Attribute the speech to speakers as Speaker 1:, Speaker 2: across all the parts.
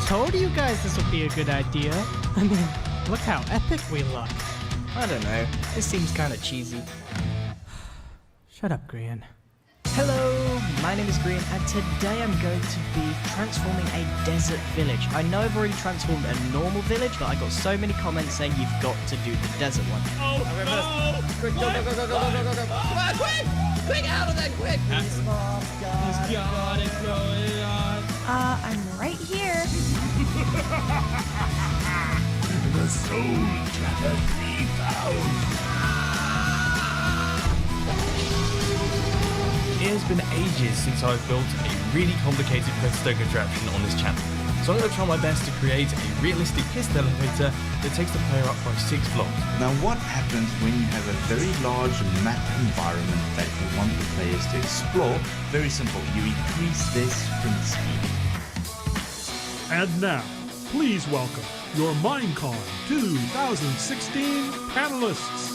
Speaker 1: told you guys this would be a good idea. I mean, look how epic we look.
Speaker 2: I don't know. This seems kind of cheesy.
Speaker 1: Shut up, Grian.
Speaker 2: Hello, my name is Green, and today I'm going to be transforming a desert village. I know I've already transformed a normal village, but I got so many comments saying you've got to do the desert one.
Speaker 3: Oh, no! Quick, go, go, go, go, go, go, go, go. Come on, quick! Quick, out of there, quick!
Speaker 4: He's got it going on.
Speaker 5: I'm right here.
Speaker 4: The Soul Trapper 3000. It has been ages since I've built a really complicated redstone contraption on this channel, so I'm going to try my best to create a realistic pist elevator that takes the player up by 6 blocks.
Speaker 6: Now what happens when you have a very large map environment that you want the players to explore? Very simple, you increase their sprint speed.
Speaker 7: And now, please welcome your MINECON 2016 panelists.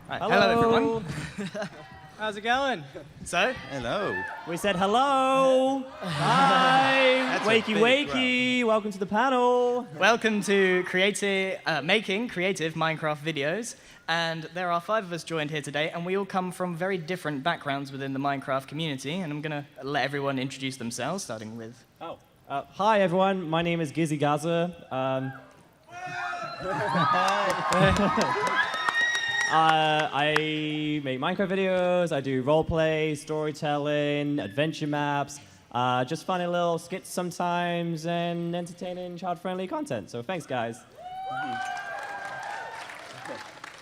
Speaker 2: Right, hello everyone.
Speaker 1: How's it going?
Speaker 2: So,
Speaker 6: Hello.
Speaker 1: We said hello. Hi. Wakey, wakey. Welcome to the panel.
Speaker 2: welcome to making creative Minecraft videos. And there are 5 of us joined here today, and we all come from very different backgrounds within the Minecraft community. And I'm going to let everyone introduce themselves, starting with...
Speaker 8: Hi everyone, my name is Gizzy Gaza. I make Minecraft videos, I do roleplay, storytelling, adventure maps, just funny little skits sometimes, and entertaining, child-friendly content. So thanks, guys.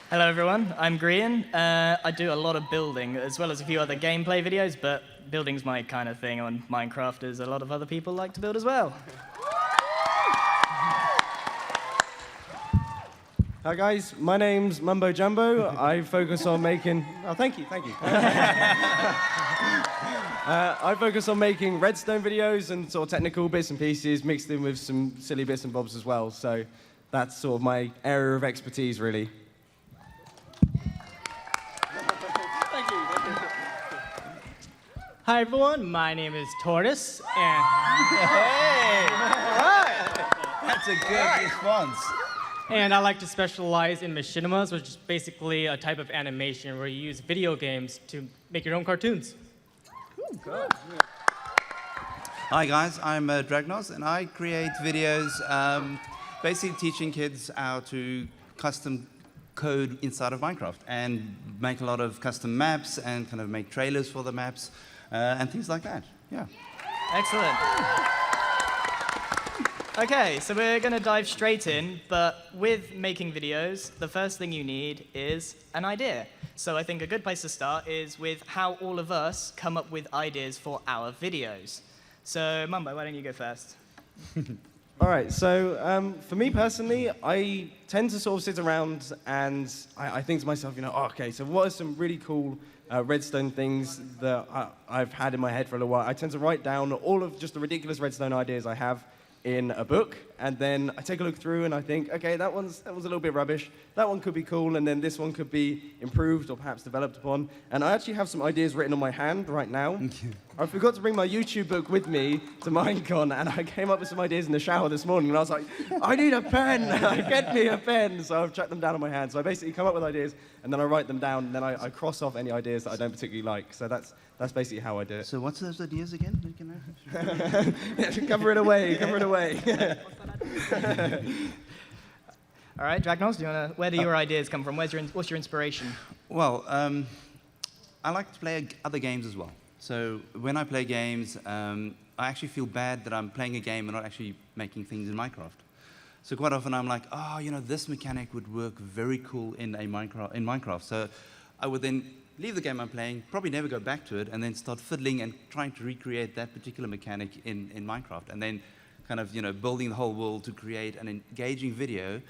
Speaker 2: Hello everyone, I'm Grian. I do a lot of building, as well as a few other gameplay videos, but building's my kind of thing on Minecraft, as a lot of other people like to build as well.
Speaker 9: Hi guys, my name's Mumbo Jumbo. I focus on making... Oh, thank you. I focus on making redstone videos and sort of technical bits and pieces mixed in with some silly bits and bobs as well. So that's sort of my area of expertise, really.
Speaker 1: Hi everyone, my name is Tortoise, and
Speaker 6: That's a good response.
Speaker 1: I like to specialize in machinimas, which is basically a type of animation where you use video games to make your own cartoons.
Speaker 10: Hi guys, I'm Dragnos, and I create videos basically teaching kids how to custom code inside of Minecraft and make a lot of custom maps and kind of make trailers for the maps and things like that. Yeah.
Speaker 2: Excellent. Okay, so we're going to dive straight in, but with making videos, the first thing you need is an idea. So I think a good place to start is with how all of us come up with ideas for our videos. So, Mumbo, why don't you go first?
Speaker 9: All right, so for me personally, I tend to sort of sit around and I think to myself, okay, so what are some really cool redstone things that I've had in my head for a little while? I tend to write down all of just the ridiculous redstone ideas I have in a book, and then I take a look through and I think, okay, that one's a little bit rubbish, that one could be cool, and then this one could be improved or perhaps developed upon. And I actually have some ideas written on my hand right now. I forgot to bring my YouTube book with me to Minecon, and I came up with some ideas in the shower this morning, and I was like, I need a pen, get me a pen. So I've chucked them down on my hand. So I basically come up with ideas, and then I write them down, and then I cross off any ideas that I don't particularly like. So that's basically how I do it.
Speaker 10: So what's those ideas again?
Speaker 9: Cover it away, cover it away.
Speaker 2: All right, Dragnos, where do your ideas come from? What's your inspiration?
Speaker 10: Well, I like to play other games as well. So when I play games, I actually feel bad that I'm playing a game and not actually making things in Minecraft. So quite often I'm like, this mechanic would work very cool in Minecraft. So I would then leave the game I'm playing, probably never go back to it, and then start fiddling and trying to recreate that particular mechanic in Minecraft. And then kind of, building the whole world to create an engaging video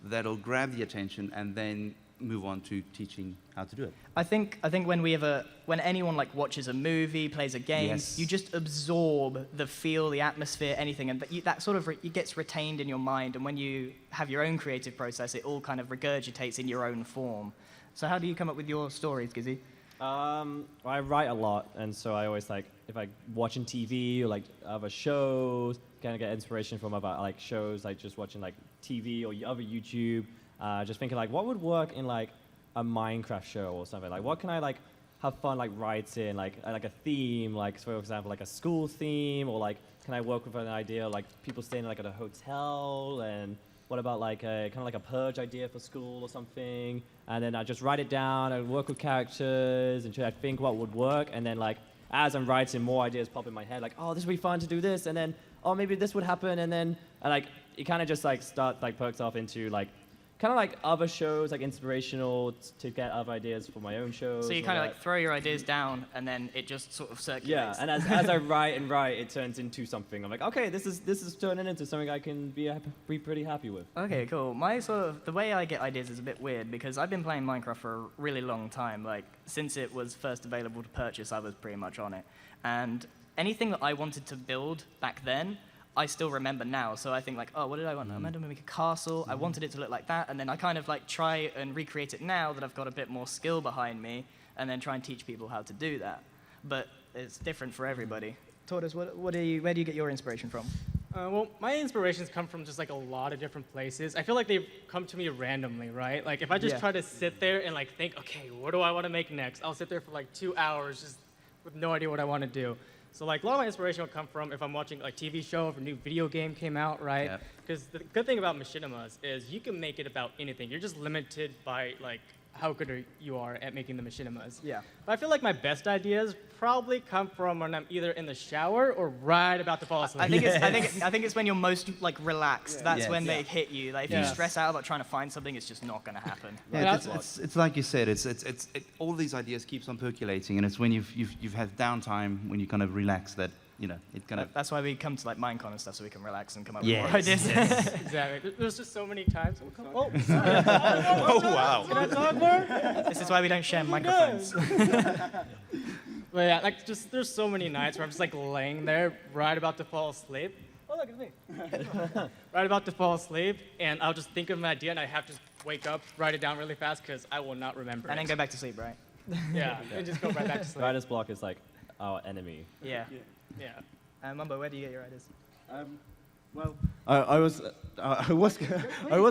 Speaker 10: that'll grab the attention and then move on to teaching how to do it.
Speaker 2: I think when anyone like watches a movie, plays a game,
Speaker 10: Yes.
Speaker 2: you just absorb the feel, the atmosphere, anything, and that sort of it gets retained in your mind. And when you have your own creative process, it all kind of regurgitates in your own form. So how do you come up with your stories, Gizzy?
Speaker 8: I write a lot, and so I always like if I watching TV or like other shows, kind of get inspiration from other like shows, like just watching like TV or other YouTube. Just thinking like what would work in like a Minecraft show or something. Like what can I like have fun like writing like a theme, like for example like a school theme, or like can I work with an idea like people staying like at a hotel, and what about like a kind of like a purge idea for school or something, and then I just write it down and work with characters and try to think what would work, and then like as I'm writing more ideas pop in my head like, oh, this would be fun to do this, and then oh maybe this would happen, and then like it kind of just like perks off into like kind of like other shows, like inspirational to get other ideas for my own shows.
Speaker 2: So you kind of like throw your ideas down, and then it just sort of circulates.
Speaker 8: Yeah, and as I write, it turns into something. I'm like, okay, this is turning into something I can be pretty happy with.
Speaker 2: Okay, cool. The way I get ideas is a bit weird because I've been playing Minecraft for a really long time. Like, since it was first available to purchase, I was pretty much on it. And anything that I wanted to build back then, I still remember now. So I think like, oh, what did I want? I meant to make a castle. I wanted it to look like that. And then I kind of like try and recreate it now that I've got a bit more skill behind me, and then try and teach people how to do that. But it's different for everybody. Tortoise, where do you get your inspiration from?
Speaker 1: Well, my inspirations come from just like a lot of different places. I feel like they come to me randomly, right? Like if I just try to sit there and like think, okay, what do I want to make next? I'll sit there for like 2 hours just with no idea what I want to do. So like a lot of my inspiration will come from if I'm watching like TV show, if a new video game came out, right? Because the good thing about machinimas is you can make it about anything. You're just limited by like how good you are at making the machinimas.
Speaker 2: Yeah.
Speaker 1: But I feel like my best ideas probably come from when I'm either in the shower or right about to fall asleep.
Speaker 2: I think it's when you're most like relaxed. That's
Speaker 10: Yes.
Speaker 2: when they hit you. Like if you stress out about trying to find something, it's just not going to happen.
Speaker 10: Yeah, it's like you said. All these ideas keeps on percolating, and it's when you've had downtime when you kind of relax that it kind of.
Speaker 2: That's why we come to like MineCon and stuff, so we can relax and come up
Speaker 10: Yes.
Speaker 2: with more ideas.
Speaker 1: Exactly. There's just so many times. Oh,
Speaker 10: Oh wow!
Speaker 1: can I talk more?
Speaker 2: This is why we don't share microphones.
Speaker 1: But yeah, like just there's so many nights where I'm just like laying there, right about to fall asleep. Oh, look, it's me. Right about to fall asleep, and I'll just think of an idea, and I have to wake up, write it down really fast, because I will not remember
Speaker 2: And
Speaker 1: it.
Speaker 2: then go back to sleep, right?
Speaker 1: Yeah, and just go right back to sleep.
Speaker 8: Writer's block is like our enemy.
Speaker 2: Yeah.
Speaker 1: Yeah.
Speaker 2: Mumbo, where do you get your ideas?
Speaker 9: Well, I was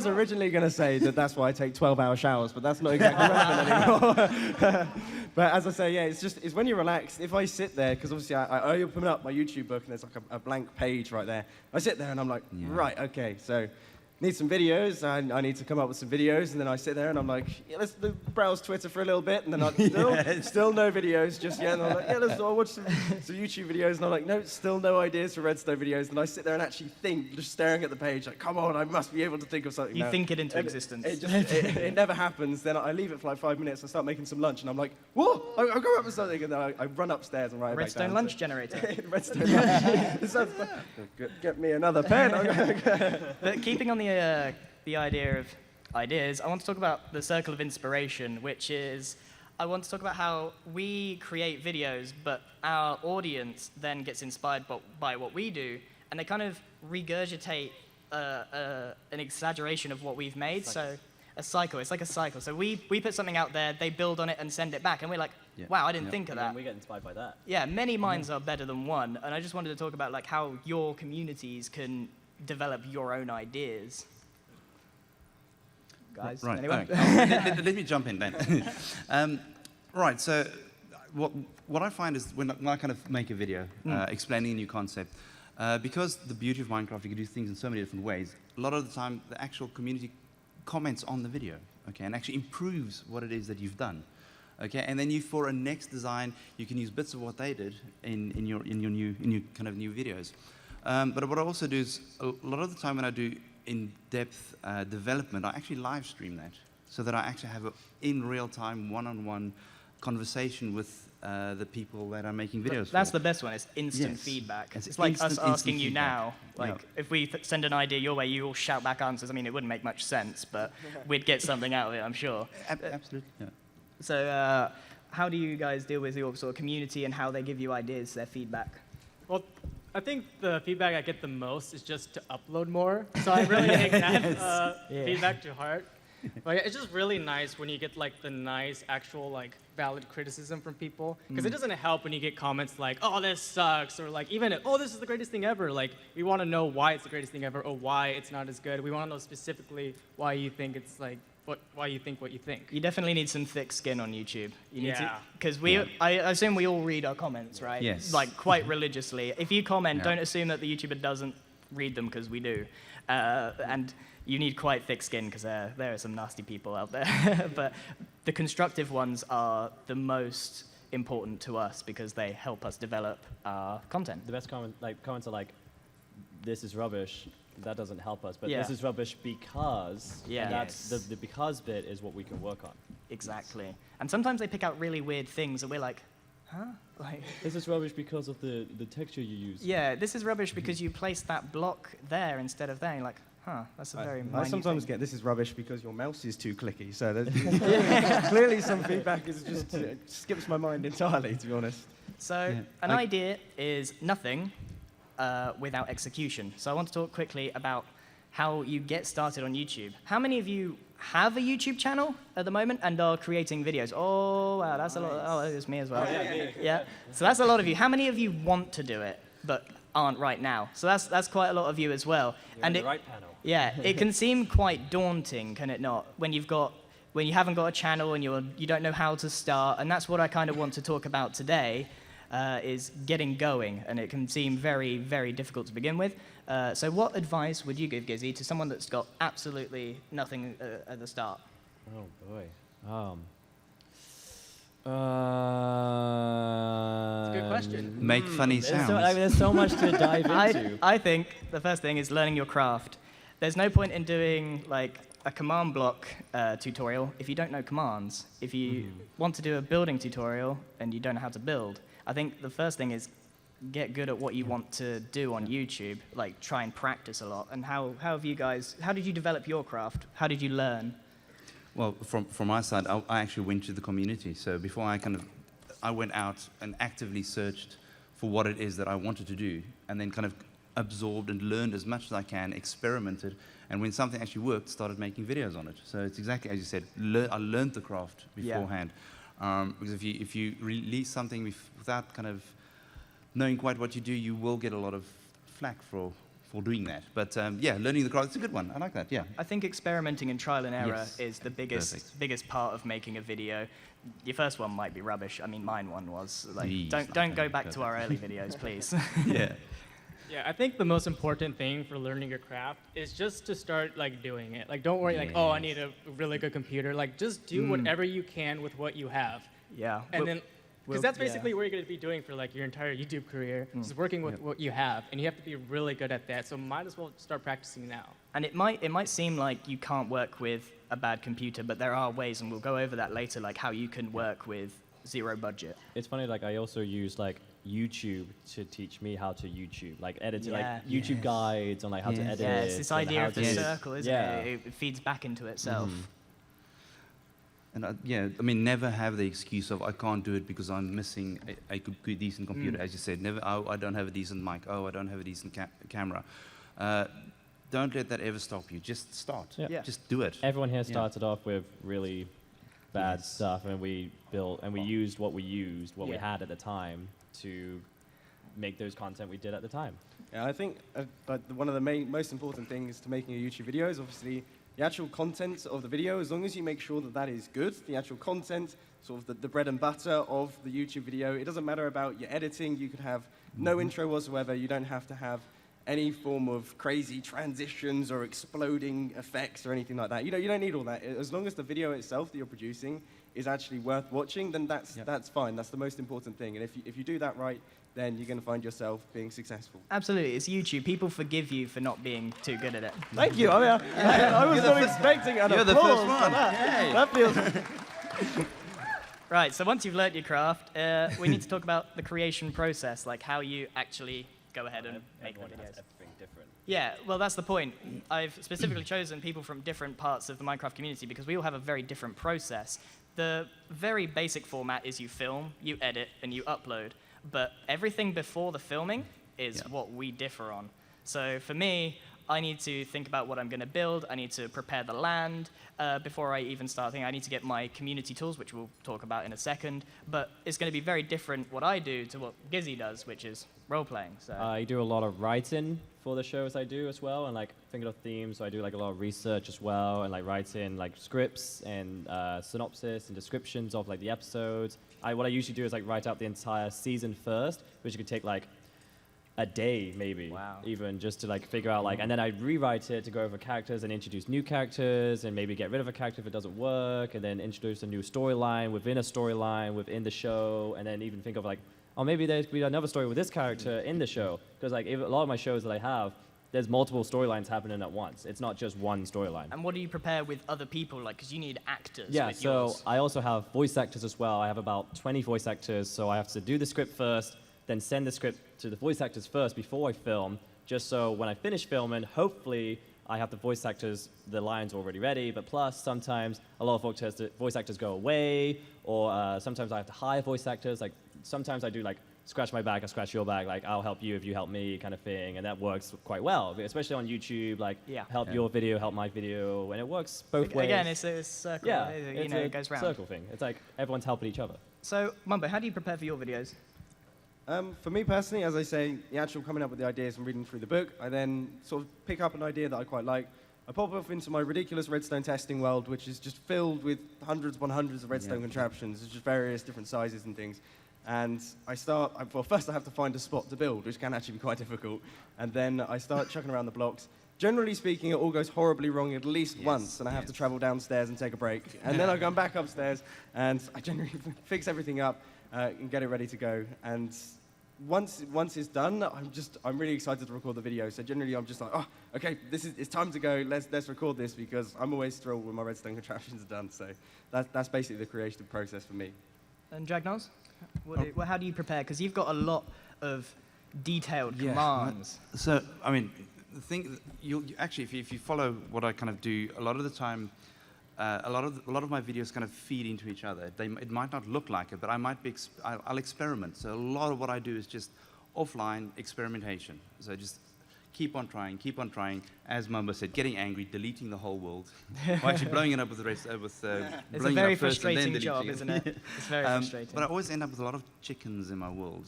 Speaker 9: originally going to say that that's why I take 12-hour showers, but that's not exactly relevant anymore. But as I say, yeah, it's when you're relaxed. If I sit there, because obviously I open up my YouTube book and there's like a blank page right there. I sit there and I'm like, right, okay, so need some videos. I need to come up with some videos, and then I sit there and I'm like, yeah, let's browse Twitter for a little bit, and then still no videos just yet. And I'm like, yeah, let's watch some YouTube videos, and I'm like, no, still no ideas for redstone videos. And I sit there and actually think, just staring at the page, like, come on, I must be able to think of something.
Speaker 2: You
Speaker 9: now.
Speaker 2: think it into existence.
Speaker 9: It never happens. Then I leave it for like 5 minutes. I start making some lunch, and I'm like, whoa, I'll go up with something, and then I run upstairs and write it back
Speaker 2: Redstone
Speaker 9: down.
Speaker 2: lunch generator.
Speaker 9: Redstone lunch. Get me another pen.
Speaker 2: But keeping on the idea of ideas, I want to talk about the circle of inspiration, which is I want to talk about how we create videos, but our audience then gets inspired by what we do, and they kind of regurgitate an exaggeration of what we've made. So a cycle. It's like a cycle. So we put something out there, they build on it and send it back, and we're like, wow, I didn't think of that.
Speaker 8: We get inspired by that.
Speaker 2: Yeah, many minds are better than one, and I just wanted to talk about like how your communities can develop your own ideas. Guys,
Speaker 10: Right.
Speaker 2: anyone?
Speaker 10: Okay. Let me jump in then. Right. So, what I find is when I kind of make a video explaining a new concept, because the beauty of Minecraft, you can do things in so many different ways. A lot of the time, the actual community comments on the video, okay, and actually improves what it is that you've done, okay. And then for a next design, you can use bits of what they did in your kind of new videos. But what I also do is a lot of the time when I do in-depth development, I actually live stream that so that I actually have in real time one-on-one conversation with the people that I'm making videos
Speaker 2: That's
Speaker 10: for.
Speaker 2: the best one. It's instant
Speaker 10: Yes.
Speaker 2: feedback.
Speaker 10: It's
Speaker 2: It's like us
Speaker 10: instant
Speaker 2: asking you
Speaker 10: feedback.
Speaker 2: now. Like, if we send an idea your way, you all shout back answers. I mean, it wouldn't make much sense, but we'd get something out of it, I'm sure.
Speaker 10: Absolutely. Yeah.
Speaker 2: So, how do you guys deal with your sort of community and how they give you ideas, their feedback?
Speaker 1: Well, I think the feedback I get the most is just to upload more. So I really take that feedback to heart. But yeah, it's just really nice when you get like the nice, actual like valid criticism from people. Because it doesn't help when you get comments like, "Oh, this sucks," or like even, "Oh, this is the greatest thing ever." Like we want to know why it's the greatest thing ever, or why it's not as good. We want to know specifically why you think it's like why you think what you think.
Speaker 2: You definitely need some thick skin on YouTube. You need
Speaker 1: Yeah.
Speaker 2: Because I assume we all read our comments, right?
Speaker 10: Yes.
Speaker 2: Like quite religiously. If you comment,
Speaker 10: Yeah.
Speaker 2: don't assume that the YouTuber doesn't read them, because we do. And you need quite thick skin, because there are some nasty people out there. But the constructive ones are the most important to us because they help us develop our content.
Speaker 8: The best comments are like, "This is rubbish." That doesn't help us, but
Speaker 2: Yeah.
Speaker 8: this is rubbish because.
Speaker 2: Yeah.
Speaker 8: And that's
Speaker 2: Yes.
Speaker 8: the because bit is what we can work on.
Speaker 2: Exactly. And sometimes they pick out really weird things, and we're like, huh? Like,
Speaker 8: This is rubbish because of the texture you use.
Speaker 2: yeah, this is rubbish because you placed that block there instead of there. You're like, huh, that's a very
Speaker 9: I
Speaker 2: minute
Speaker 9: sometimes
Speaker 2: thing.
Speaker 9: get this is rubbish because your mouse is too clicky. So there's clearly some feedback is just skips my mind entirely, to be honest.
Speaker 2: So
Speaker 10: Yeah.
Speaker 2: an idea is nothing without execution. So I want to talk quickly about how you get started on YouTube. How many of you have a YouTube channel at the moment and are creating videos? Oh, wow, that's a lot. Oh, it's me as well. Yeah. So that's a lot of you. How many of you want to do it but aren't right now? So that's quite a lot of you as well.
Speaker 8: You're in the right panel.
Speaker 2: Yeah, it can seem quite daunting, can it not? When you haven't got a channel and you don't know how to start, and that's what I kind of want to talk about today, is getting going, and it can seem very, very difficult to begin with. So what advice would you give, Gizzy, to someone that's got absolutely nothing at the start?
Speaker 8: Oh boy.
Speaker 1: It's a good question.
Speaker 10: Make funny sounds.
Speaker 8: There's so much to dive into.
Speaker 2: I think the first thing is learning your craft. There's no point in doing like a command block tutorial if you don't know commands. If you want to do a building tutorial and you don't know how to build, I think the first thing is get good at what you want to do on YouTube. Like try and practice a lot. And how did you develop your craft? How did you learn?
Speaker 10: Well, from my side, I actually went to the community. So before I went out and actively searched for what it is that I wanted to do, and then kind of absorbed and learned as much as I can, experimented, and when something actually worked, started making videos on it. So it's exactly as you said. I learned the craft beforehand. Because if you release something without kind of knowing quite what you do, you will get a lot of flack for doing that. But yeah, learning the craft, it's a good one. I like that, yeah.
Speaker 2: I think experimenting and trial and error
Speaker 10: Yes.
Speaker 2: is the
Speaker 10: Perfect.
Speaker 2: biggest part of making a video. Your first one might be rubbish. I mean, mine one was. Like,
Speaker 10: Please,
Speaker 2: don't go back to our early videos, please.
Speaker 10: Yeah.
Speaker 1: Yeah, I think the most important thing for learning your craft is just to start like doing it. Like don't worry like, oh, I need a really good computer. Like just do whatever you can with what you have.
Speaker 2: Yeah.
Speaker 1: And then because that's
Speaker 2: yeah.
Speaker 1: basically what you're going to be doing for like your entire YouTube career, is working with what you have, and you have to be really good at that. So might as well start practicing now.
Speaker 2: And it might seem like you can't work with a bad computer, but there are ways, and we'll go over that later, like how you can work with zero budget.
Speaker 8: It's funny, like I also use like YouTube to teach me how to YouTube, like editing,
Speaker 2: Yeah.
Speaker 8: like YouTube guides on like how to edit.
Speaker 2: Yeah, it's this
Speaker 8: and
Speaker 2: idea
Speaker 8: how
Speaker 2: of the
Speaker 8: to-
Speaker 2: circle, isn't it? It feeds back into itself.
Speaker 10: And yeah, I mean, never have the excuse of I can't do it because I'm missing a good, decent computer. As you said, never. Oh, I don't have a decent mic. Oh, I don't have a decent camera. Don't let that ever stop you. Just start.
Speaker 8: Yeah.
Speaker 10: Just do it.
Speaker 8: Everyone here started off with really bad stuff, and we built and we used what we had at the time to make those content we did at the time.
Speaker 9: Yeah, I think one of the most important things to making a YouTube video is obviously the actual content of the video. As long as you make sure that that is good, the actual content, sort of the bread and butter of the YouTube video. It doesn't matter about your editing. You could have no intro whatsoever. You don't have to have any form of crazy transitions or exploding effects or anything like that. You don't need all that. As long as the video itself that you're producing is actually worth watching, then that's fine. That's the most important thing. And if you do that right, then you're going to find yourself being successful.
Speaker 2: Absolutely, it's YouTube. People forgive you for not being too good at it.
Speaker 9: Thank you. I mean, I was not expecting an
Speaker 10: You're the
Speaker 9: applause
Speaker 10: first
Speaker 9: for
Speaker 10: one.
Speaker 9: that.
Speaker 10: Yay.
Speaker 9: That feels.
Speaker 2: Right, so once you've learnt your craft, we need to talk about the creation process, like how you actually go ahead and make the videos.
Speaker 8: Everything different.
Speaker 2: Yeah, well, that's the point. I've specifically chosen people from different parts of the Minecraft community because we all have a very different process. The very basic format is you film, you edit, and you upload. But everything before the filming is what we differ on. So for me, I need to think about what I'm going to build. I need to prepare the land before I even start thinking. I need to get my community tools, which we'll talk about in a second. But it's going to be very different what I do to what Gizzy does, which is role-playing. So
Speaker 8: I do a lot of writing for the shows I do as well, and like think of themes. So I do like a lot of research as well, and like writing like scripts and synopsis and descriptions of like the episodes. What I usually do is like write out the entire season first, which could take like a day maybe, even just to like figure out like, and then I rewrite it to go over characters and introduce new characters and maybe get rid of a character if it doesn't work, and then introduce a new storyline within the show, and then even think of like, oh, maybe there could be another story with this character in the show, because like a lot of my shows that I have, there's multiple storylines happening at once. It's not just one storyline.
Speaker 2: And what do you prepare with other people, like, because you need actors
Speaker 8: Yeah,
Speaker 2: with
Speaker 8: so
Speaker 2: yours.
Speaker 8: I also have voice actors as well. I have about 20 voice actors, so I have to do the script first, then send the script to the voice actors first before I film, just so when I finish filming, hopefully I have the voice actors, the lines already ready, but plus sometimes a lot of voice actors go away, or sometimes I have to hire voice actors. Like sometimes I do like scratch my back, I scratch your back, like I'll help you if you help me kind of thing, and that works quite well, especially on YouTube, like help your video, help my video, and it works both ways.
Speaker 2: Again, it's a circle,
Speaker 8: Yeah,
Speaker 2: it goes round.
Speaker 8: circle thing. It's like everyone's helping each other.
Speaker 2: So, Mumbo, how do you prepare for your videos?
Speaker 9: For me personally, as I say, the actual coming up with the ideas and reading through the book, I then sort of pick up an idea that I quite like. I pop off into my ridiculous redstone testing world, which is just filled with hundreds upon hundreds of redstone contraptions, just various different sizes and things. And well, first I have to find a spot to build, which can actually be quite difficult. And then I start chucking around the blocks. Generally speaking, it all goes horribly wrong at least once, and I have to travel downstairs and take a break. And then I come back upstairs, and I generally fix everything up and get it ready to go. And once it's done, I'm really excited to record the video. So generally, I'm just like, oh, okay, it's time to go. Let's record this, because I'm always thrilled when my redstone contraptions are done. So that's basically the creative process for me.
Speaker 2: And Dragnos, how do you prepare? Because you've got a lot of detailed commands.
Speaker 10: So, I mean, the thing, you actually, if you follow what I kind of do, a lot of the time, a lot of my videos kind of feed into each other. It might not look like it, but I'll experiment. So a lot of what I do is just offline experimentation. So just keep on trying. As Mumbo said, getting angry, deleting the whole world, or actually blowing it up with the rest. It's
Speaker 2: a very frustrating job, isn't it? It's very frustrating.
Speaker 10: But I always end up with a lot of chickens in my world.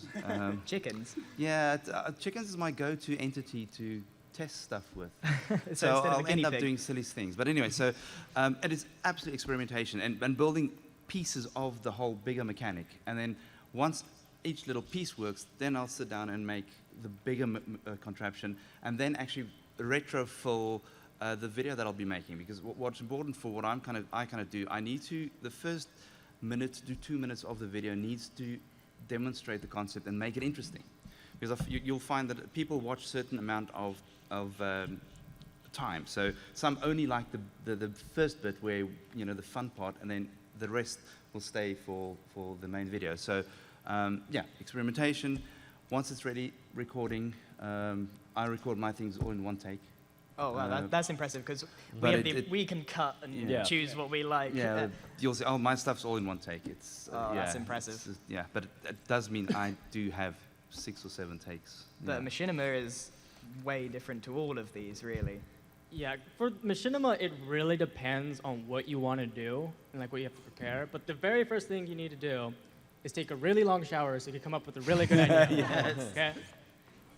Speaker 2: Chickens?
Speaker 10: Yeah, chickens is my go-to entity to test stuff with.
Speaker 2: So
Speaker 10: I'll end up doing silly things. But anyway, so it is absolute experimentation and building pieces of the whole bigger mechanic. And then once each little piece works, then I'll sit down and make the bigger contraption, and then actually retrofill the video that I'll be making. Because what's important for what I kind of do, I need to, the first minute to 2 minutes of the video needs to demonstrate the concept and make it interesting. Because you'll find that people watch a certain amount of time. So some only like the first bit where, the fun part, and then the rest will stay for the main video. So experimentation. Once it's ready, recording. I record my things all in one take.
Speaker 2: Oh, wow, that's impressive, because we can cut and choose what we like.
Speaker 10: Yeah, you'll see, my stuff's all in one take.
Speaker 2: That's impressive.
Speaker 10: But it does mean I do have 6 or 7 takes.
Speaker 2: But Machinima is way different to all of these, really.
Speaker 1: Yeah, for Machinima, it really depends on what you want to do and like what you have to prepare. But the very first thing you need to do is take a really long shower so you can come up with a really good idea.
Speaker 10: Yes.
Speaker 1: Okay?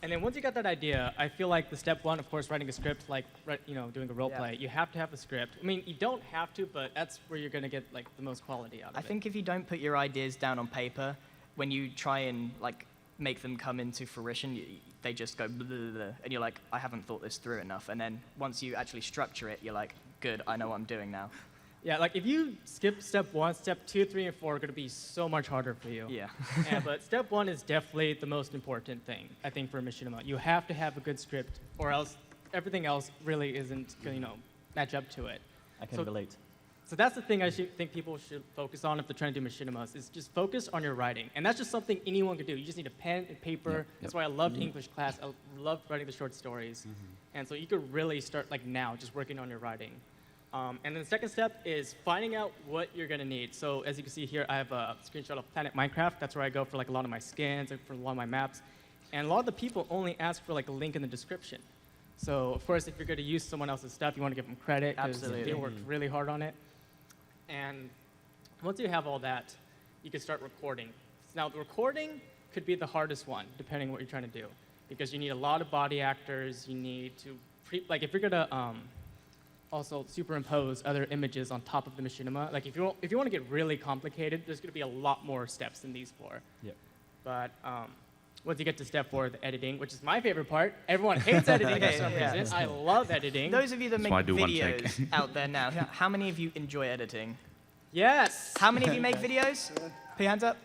Speaker 1: And then once you got that idea, I feel like the step one, of course, writing a script, like doing a role play, you have to have a script. I mean, you don't have to, but that's where you're going to get like the most quality out of it.
Speaker 2: I think if you don't put your ideas down on paper, when you try and like make them come into fruition, they just go blah, blah, blah, and you're like, I haven't thought this through enough. And then once you actually structure it, you're like, good, I know what I'm doing now.
Speaker 1: Yeah, like if you skip step 1, step 2, 3, and 4 are going to be so much harder for you.
Speaker 2: Yeah.
Speaker 1: But step 1 is definitely the most important thing, I think, for Machinima. You have to have a good script, or else everything else really isn't going to, match up to it.
Speaker 8: I can relate.
Speaker 1: So that's the thing I think people should focus on if they're trying to do machinimas, is just focus on your writing. And that's just something anyone could do. You just need a pen and paper. That's why I loved English class. I loved writing the short stories. And so you could really start like now, just working on your writing. And then the second step is finding out what you're gonna need. So as you can see here, I have a screenshot of Planet Minecraft. That's where I go for like a lot of my skins and for a lot of my maps. And a lot of the people only ask for like a link in the description. So of course, if you're gonna use someone else's stuff, you wanna give them credit because they worked really hard on it. And once you have all that, you can start recording. Now the recording could be the hardest one, depending on what you're trying to do. Because you need a lot of body actors, you need to, like if you're gonna also superimpose other images on top of the machinima, like if you want to get really complicated, there's gonna be a lot more steps than these four.
Speaker 8: Yep.
Speaker 1: But once you get to step 4, the editing, which is my favorite part. Everyone hates editing for some reason. I love editing.
Speaker 2: Those of you that make videos out there now, how many of you enjoy editing?
Speaker 1: Yes.
Speaker 2: How many of you make videos? Put your hands up.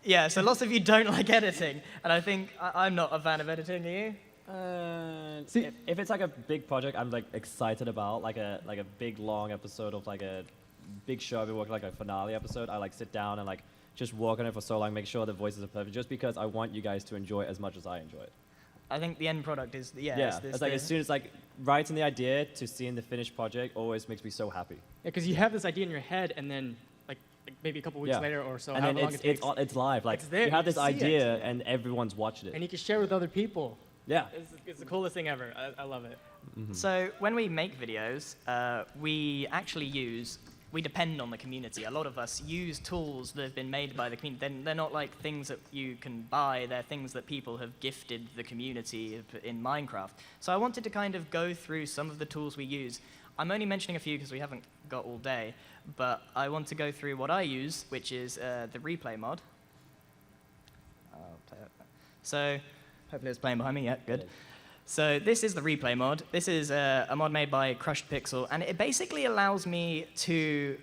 Speaker 2: Yeah, so lots of you don't like editing, and I think I'm not a fan of editing. Are you?
Speaker 8: See, if it's like a big project I'm like excited about, like a big long episode of like a big show I've been working like a finale episode, I like sit down and like just work on it for so long, make sure the voices are perfect, just because I want you guys to enjoy it as much as I enjoy it.
Speaker 2: I think the end product is
Speaker 8: it's like as soon as like writing the idea to seeing the finished project always makes me so happy.
Speaker 1: Yeah, because you have this idea in your head, and then like maybe a couple weeks later or so,
Speaker 8: and
Speaker 1: however
Speaker 8: then
Speaker 1: long it takes,
Speaker 8: it's live. Like
Speaker 1: it's there,
Speaker 8: you have this idea
Speaker 1: it.
Speaker 8: and everyone's watched it.
Speaker 1: And you can share with other people.
Speaker 8: Yeah.
Speaker 1: It's the coolest thing ever. I love it.
Speaker 2: So when we make videos, we depend on the community. A lot of us use tools that have been made by the community. They're not like things that you can buy. They're things that people have gifted the community in Minecraft. So I wanted to kind of go through some of the tools we use. I'm only mentioning a few because we haven't got all day, but I want to go through what I use, which is the replay mod. So hopefully it's playing behind me. Yeah, good. So this is the replay mod. This is a mod made by Crushed Pixel, and it basically allows me to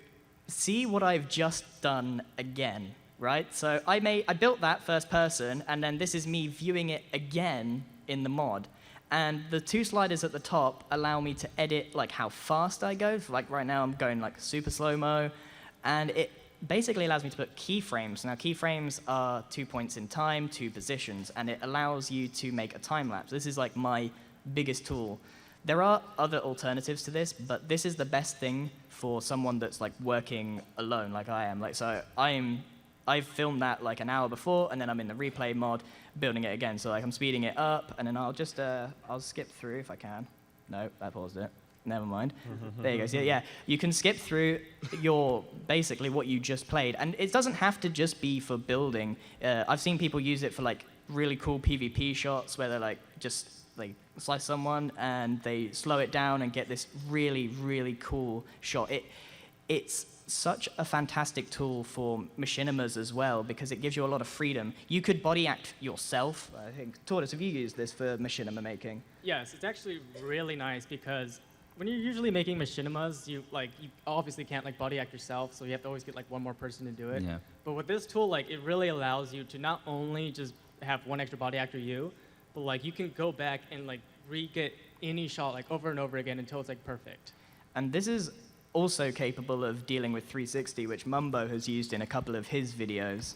Speaker 2: see what I've just done again, right? So I built that first person, and then this is me viewing it again in the mod. And the 2 sliders at the top allow me to edit like how fast I go. So, like right now I'm going like super slow-mo, and it basically allows me to put keyframes. Now, keyframes are 2 points in time, 2 positions, and it allows you to make a time lapse. This is like my biggest tool. There are other alternatives to this, but this is the best thing for someone that's like working alone, like I am. Like, so I've filmed that like an hour before, and then I'm in the replay mod, building it again. So like I'm speeding it up, and then I'll just I'll skip through if I can. No, that paused it. Never mind. There you go. So yeah, you can skip through basically what you just played, and it doesn't have to just be for building. I've seen people use it for like really cool PvP shots where they're like just like slice someone and they slow it down and get this really, really cool shot. It's such a fantastic tool for machinimas as well because it gives you a lot of freedom. You could body act yourself. I think, Tortoise, have you used this for machinima making?
Speaker 1: Yes, it's actually really nice because when you're usually making machinimas, you obviously can't like body act yourself, so you have to always get like one more person to do it.
Speaker 10: Yeah.
Speaker 1: But with this tool, like it really allows you to not only just have one extra body actor but like you can go back and like re-get any shot like over and over again until it's like perfect.
Speaker 2: And this is also capable of dealing with 360, which Mumbo has used in a couple of his videos.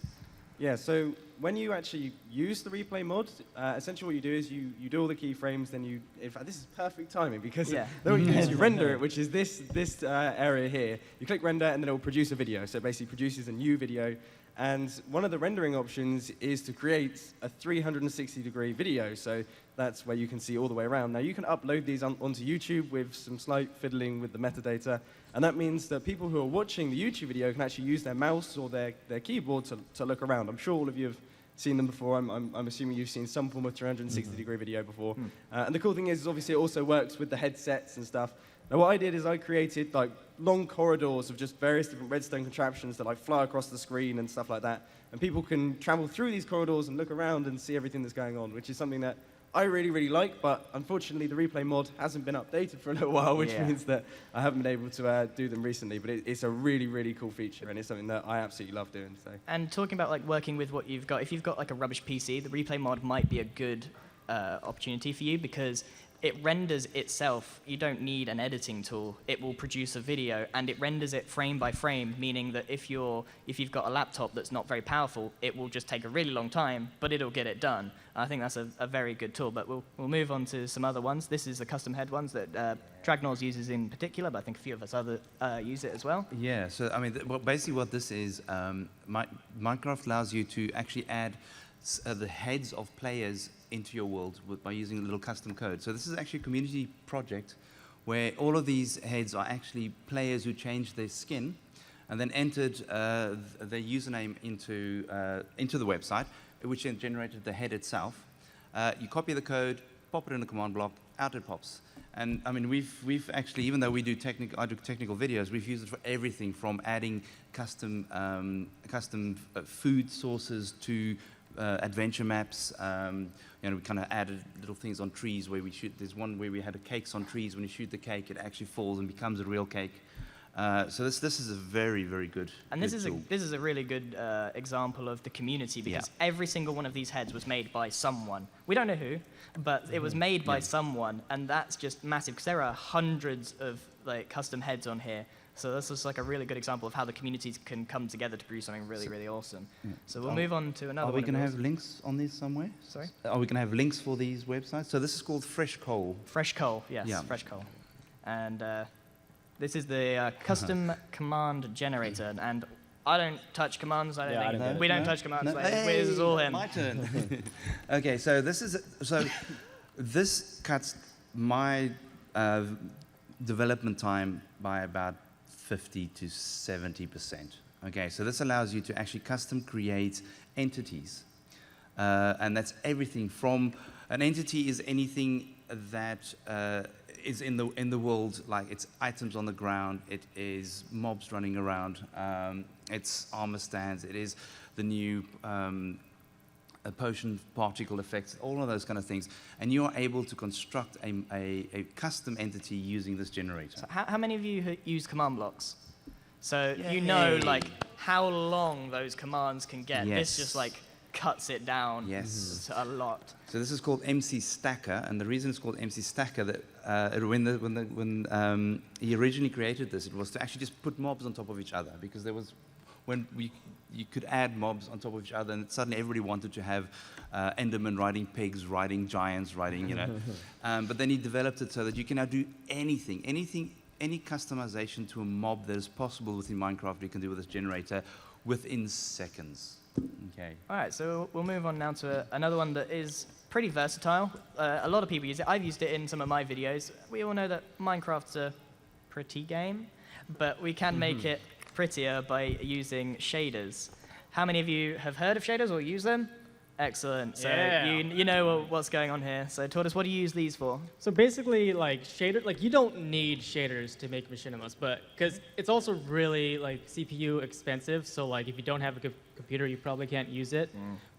Speaker 9: Yeah, so when you actually use the replay mod, essentially what you do is you do all the keyframes, then in fact, this is perfect timing because then what you do is you render it, which is this area here. You click render, and then it will produce a video. So it basically produces a new video. And one of the rendering options is to create a 360-degree video. So that's where you can see all the way around. Now, you can upload these onto YouTube with some slight fiddling with the metadata. And that means that people who are watching the YouTube video can actually use their mouse or their keyboard to look around. I'm sure all of you have seen them before. I'm assuming you've seen some form of 360-degree video before. And the cool thing is obviously it also works with the headsets and stuff. Now, what I did is I created like long corridors of just various different redstone contraptions that like fly across the screen and stuff like that. And people can travel through these corridors and look around and see everything that's going on, which is something that I really, really like, but unfortunately the replay mod hasn't been updated for a little while, which means that I haven't been able to do them recently, but it's a really, really cool feature, and it's something that I absolutely love doing. So.
Speaker 2: And talking about like working with what you've got, if you've got like a rubbish PC, the replay mod might be a good opportunity for you because it renders itself. You don't need an editing tool. It will produce a video, and it renders it frame by frame, meaning that if you've got a laptop that's not very powerful, it will just take a really long time, but it'll get it done. I think that's a very good tool, but we'll move on to some other ones. This is the custom head ones that Dragnors uses in particular, but I think a few of us use it as well.
Speaker 10: Yeah, so I mean, basically what this is, Minecraft allows you to actually add the heads of players into your world by using a little custom code. So this is actually a community project where all of these heads are actually players who changed their skin and then entered their username into the website, which then generated the head itself. You copy the code, pop it in the command block, out it pops. And I mean, we've actually, even though I do technical videos, we've used it for everything from adding custom food sources to adventure maps. We kind of added little things on trees where we shoot. There's one where we had cakes on trees. When you shoot the cake, it actually falls and becomes a real cake. So this is a very, very good.
Speaker 2: And this is a really good example of the community, because every single one of these heads was made by someone. We don't know who, but it was made by someone, and that's just massive, because there are hundreds of custom heads on here. So this is a really good example of how the communities can come together to produce something really, really awesome. So we'll move on to another one.
Speaker 10: Are we going to have links on these somewhere?
Speaker 2: Sorry?
Speaker 10: Are we going to have links for these websites? So this is called Fresh Coal.
Speaker 2: Fresh Coal, yes, Fresh Coal. And this is the custom command generator. And I don't touch commands. We don't touch commands. This is all him.
Speaker 10: My turn. Okay, so this cuts my development time by about 50 to 70%. Okay, so this allows you to actually custom create entities. And that's everything from, an entity is anything that is in the world, like it's items on the ground, it is mobs running around, it's armor stands, it is the new potion particle effects, all of those kind of things. And you are able to construct a custom entity using this generator.
Speaker 2: So how many of you use command blocks? So you know how long those commands can get.
Speaker 10: Yes.
Speaker 2: This just cuts it down a lot.
Speaker 10: So this is called MC Stacker, and the reason it's called MC Stacker, that when he originally created this, it was to actually just put mobs on top of each other, because there was you could add mobs on top of each other, and suddenly everybody wanted to have Endermen riding pigs, riding giants, riding but then he developed it so that you can now do anything, any customization to a mob that is possible within Minecraft. You can do with this generator within seconds. Okay.
Speaker 2: All right, so we'll move on now to another one that is pretty versatile. A lot of people use it. I've used it in some of my videos. We all know that Minecraft's a pretty game, but we can make it prettier by using shaders. How many of you have heard of shaders or use them? Excellent. So you know what's going on here. So Tortoise, what do you use these for?
Speaker 1: So basically, you don't need shaders to make machinimas, but because it's also really CPU expensive. So if you don't have a good computer, you probably can't use it.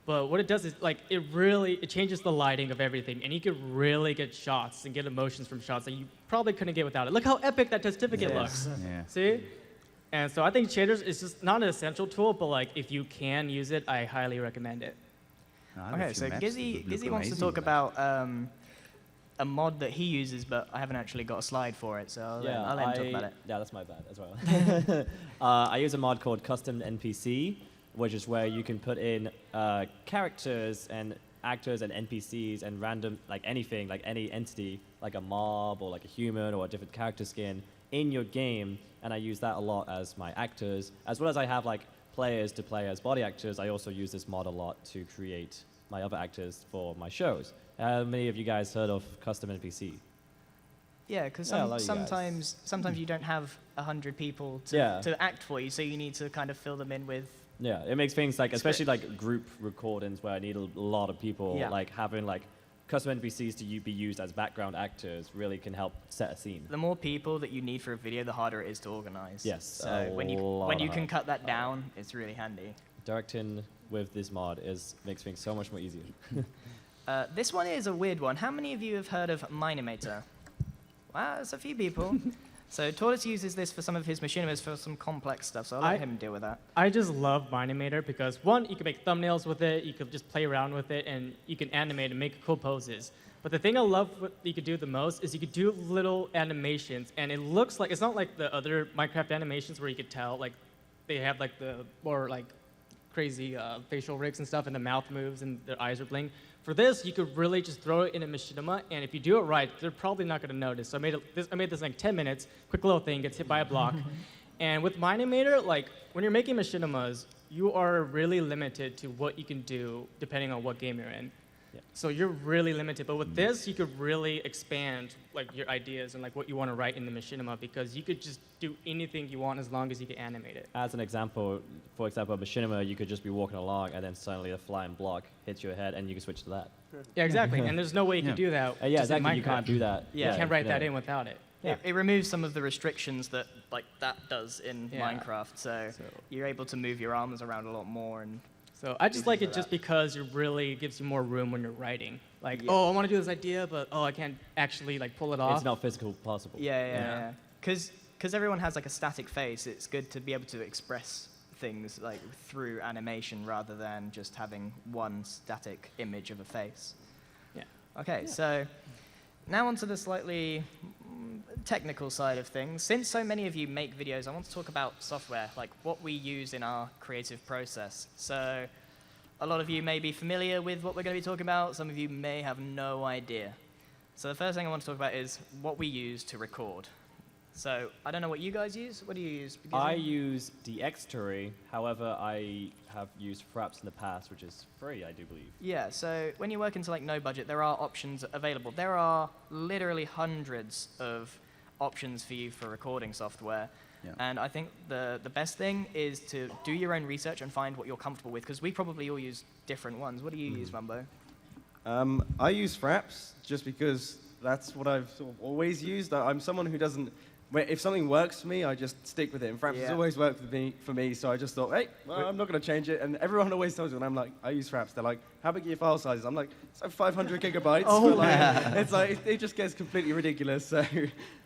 Speaker 1: But what it does is it changes the lighting of everything, and you could really get shots and get emotions from shots that you probably couldn't get without it. Look how epic that certificate looks.
Speaker 10: Yeah.
Speaker 1: See? And so I think shaders is just not an essential tool, but if you can use it, I highly recommend it.
Speaker 2: Okay, so Gizzy wants to talk about a mod that he uses, but I haven't actually got a slide for it, so I'll let him talk about it.
Speaker 8: Yeah, that's my bad as well. I use a mod called Custom NPC, which is where you can put in characters and actors and NPCs and random, anything, any entity, like a mob or a human or a different character skin in your game, and I use that a lot as my actors, as well as I have players to play as body actors. I also use this mod a lot to create my other actors for my shows. How many of you guys heard of Custom NPC?
Speaker 2: Yeah, because sometimes you don't have 100 people to act for you, so you need to kind of fill them in with.
Speaker 8: Yeah, it makes things especially group recordings where I need a lot of people, having custom NPCs to be used as background actors really can help set a scene.
Speaker 2: The more people that you need for a video, the harder it is to organize.
Speaker 8: Yes.
Speaker 2: So when you can cut that down, it's really handy.
Speaker 8: Directing with this mod makes things so much more easier.
Speaker 2: This one is a weird one. How many of you have heard of Minimator? Wow, there's a few people. So Tortoise uses this for some of his machinimas for some complex stuff, so I'll let him deal with that.
Speaker 1: I just love Minimator because, one, you can make thumbnails with it, you can just play around with it, and you can animate and make cool poses. But the thing I love what you could do the most is you could do little animations, and it looks like, it's not like the other Minecraft animations where you could tell, like, they have like the more like crazy facial rigs and stuff, and the mouth moves and their eyes are bling. For this, you could really just throw it in a machinima, and if you do it right, they're probably not gonna notice. So I made this in like 10 minutes, quick little thing, gets hit by a block. And with Minimator, like, when you're making machinimas, you are really limited to what you can do depending on what game you're in.
Speaker 8: Yeah.
Speaker 1: So you're really limited, but with this, you could really expand like your ideas and like what you want to write in the machinima, because you could just do anything you want as long as you can animate it.
Speaker 8: As an example, for example, a machinima, you could just be walking along and then suddenly a flying block hits your head and you can switch to that.
Speaker 1: Yeah, exactly. And there's no way you could do that.
Speaker 8: Yeah,
Speaker 1: just in
Speaker 8: exactly. You
Speaker 1: Minecraft.
Speaker 8: can't do that.
Speaker 1: You can't write that in without it.
Speaker 2: Yeah. It removes some of the restrictions that like that does in
Speaker 1: Yeah.
Speaker 2: Minecraft, so you're able to move your arms around a lot more. And
Speaker 1: So I just like it just because it really gives you more room when you're writing. Like, oh, I want to do this idea, but oh, I can't actually like pull it off.
Speaker 8: It's not physically possible.
Speaker 2: Yeah. Because everyone has like a static face, it's good to be able to express things like through animation rather than just having one static image of a face.
Speaker 1: Yeah.
Speaker 2: Okay, so now onto the slightly technical side of things. Since so many of you make videos, I want to talk about software, like what we use in our creative process. So a lot of you may be familiar with what we're going to be talking about. Some of you may have no idea. So the first thing I want to talk about is what we use to record. So I don't know what you guys use. What do you use?
Speaker 8: I use DxTory. However, I have used Fraps in the past, which is free, I do believe.
Speaker 2: Yeah, so when you work into like no budget, there are options available. There are literally hundreds of options for you for recording software.
Speaker 10: Yeah.
Speaker 2: And I think the best thing is to do your own research and find what you're comfortable with, because we probably all use different ones. What do you use, Mumbo?
Speaker 9: I use Fraps just because that's what I've sort of always used. I'm someone who doesn't. If something works for me, I just stick with it. And Fraps has always worked for me, so I just thought, hey, well, I'm not going to change it. And everyone always tells me when I'm like, I use Fraps, they're like, how big are your file sizes? I'm like, it's like 500 gigabytes.
Speaker 2: Oh.
Speaker 9: It's like, it just gets completely ridiculous. So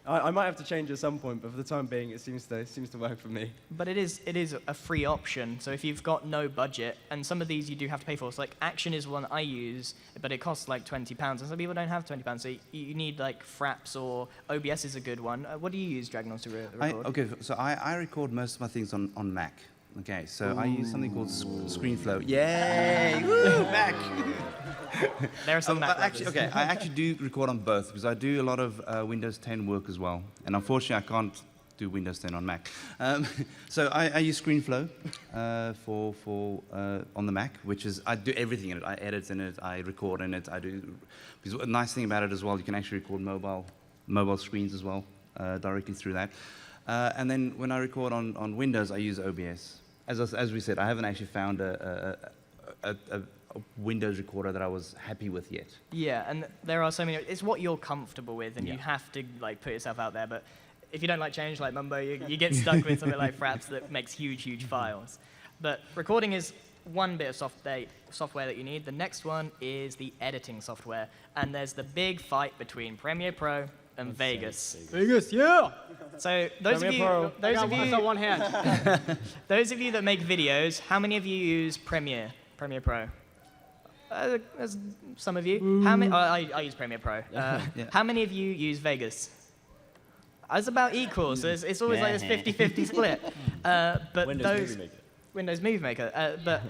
Speaker 9: I might have to change at some point, but for the time being, it seems to work for me.
Speaker 2: But it is a free option, so if you've got no budget, and some of these you do have to pay for, so like Action is one I use, but it costs like £20, and some people don't have £20, so you need like Fraps, or OBS is a good one. What do you use, Dragnos, to record?
Speaker 10: Okay, so I record most of my things on Mac. Okay, so I use something called ScreenFlow. Yay! Woo, Mac!
Speaker 2: There are some Mac
Speaker 10: actually, okay, I actually do record on both, because I do a lot of Windows 10 work as well. And unfortunately, I can't do Windows 10 on Mac. So I use ScreenFlow on the Mac, which is, I do everything in it. I edit in it, I record in it, I do. Because the nice thing about it as well, you can actually record mobile screens as well, directly through that. And then when I record on Windows, I use OBS. As we said, I haven't actually found a Windows recorder that I was happy with yet.
Speaker 2: Yeah, and there are so many. It's what you're comfortable with, and you have to like put yourself out there. But if you don't like change, like Mumbo, you get stuck with something like Fraps that makes huge files. But recording is one bit of software that you need. The next one is the editing software, and there's the big fight between Premiere Pro and Vegas.
Speaker 1: Vegas, yeah.
Speaker 2: So those of you that make videos, how many of you use Premiere Pro? There's some of you. How many? I use Premiere Pro. How many of you use Vegas? It's about equal, so it's always like this 50-50 split. But Windows Movie Maker. But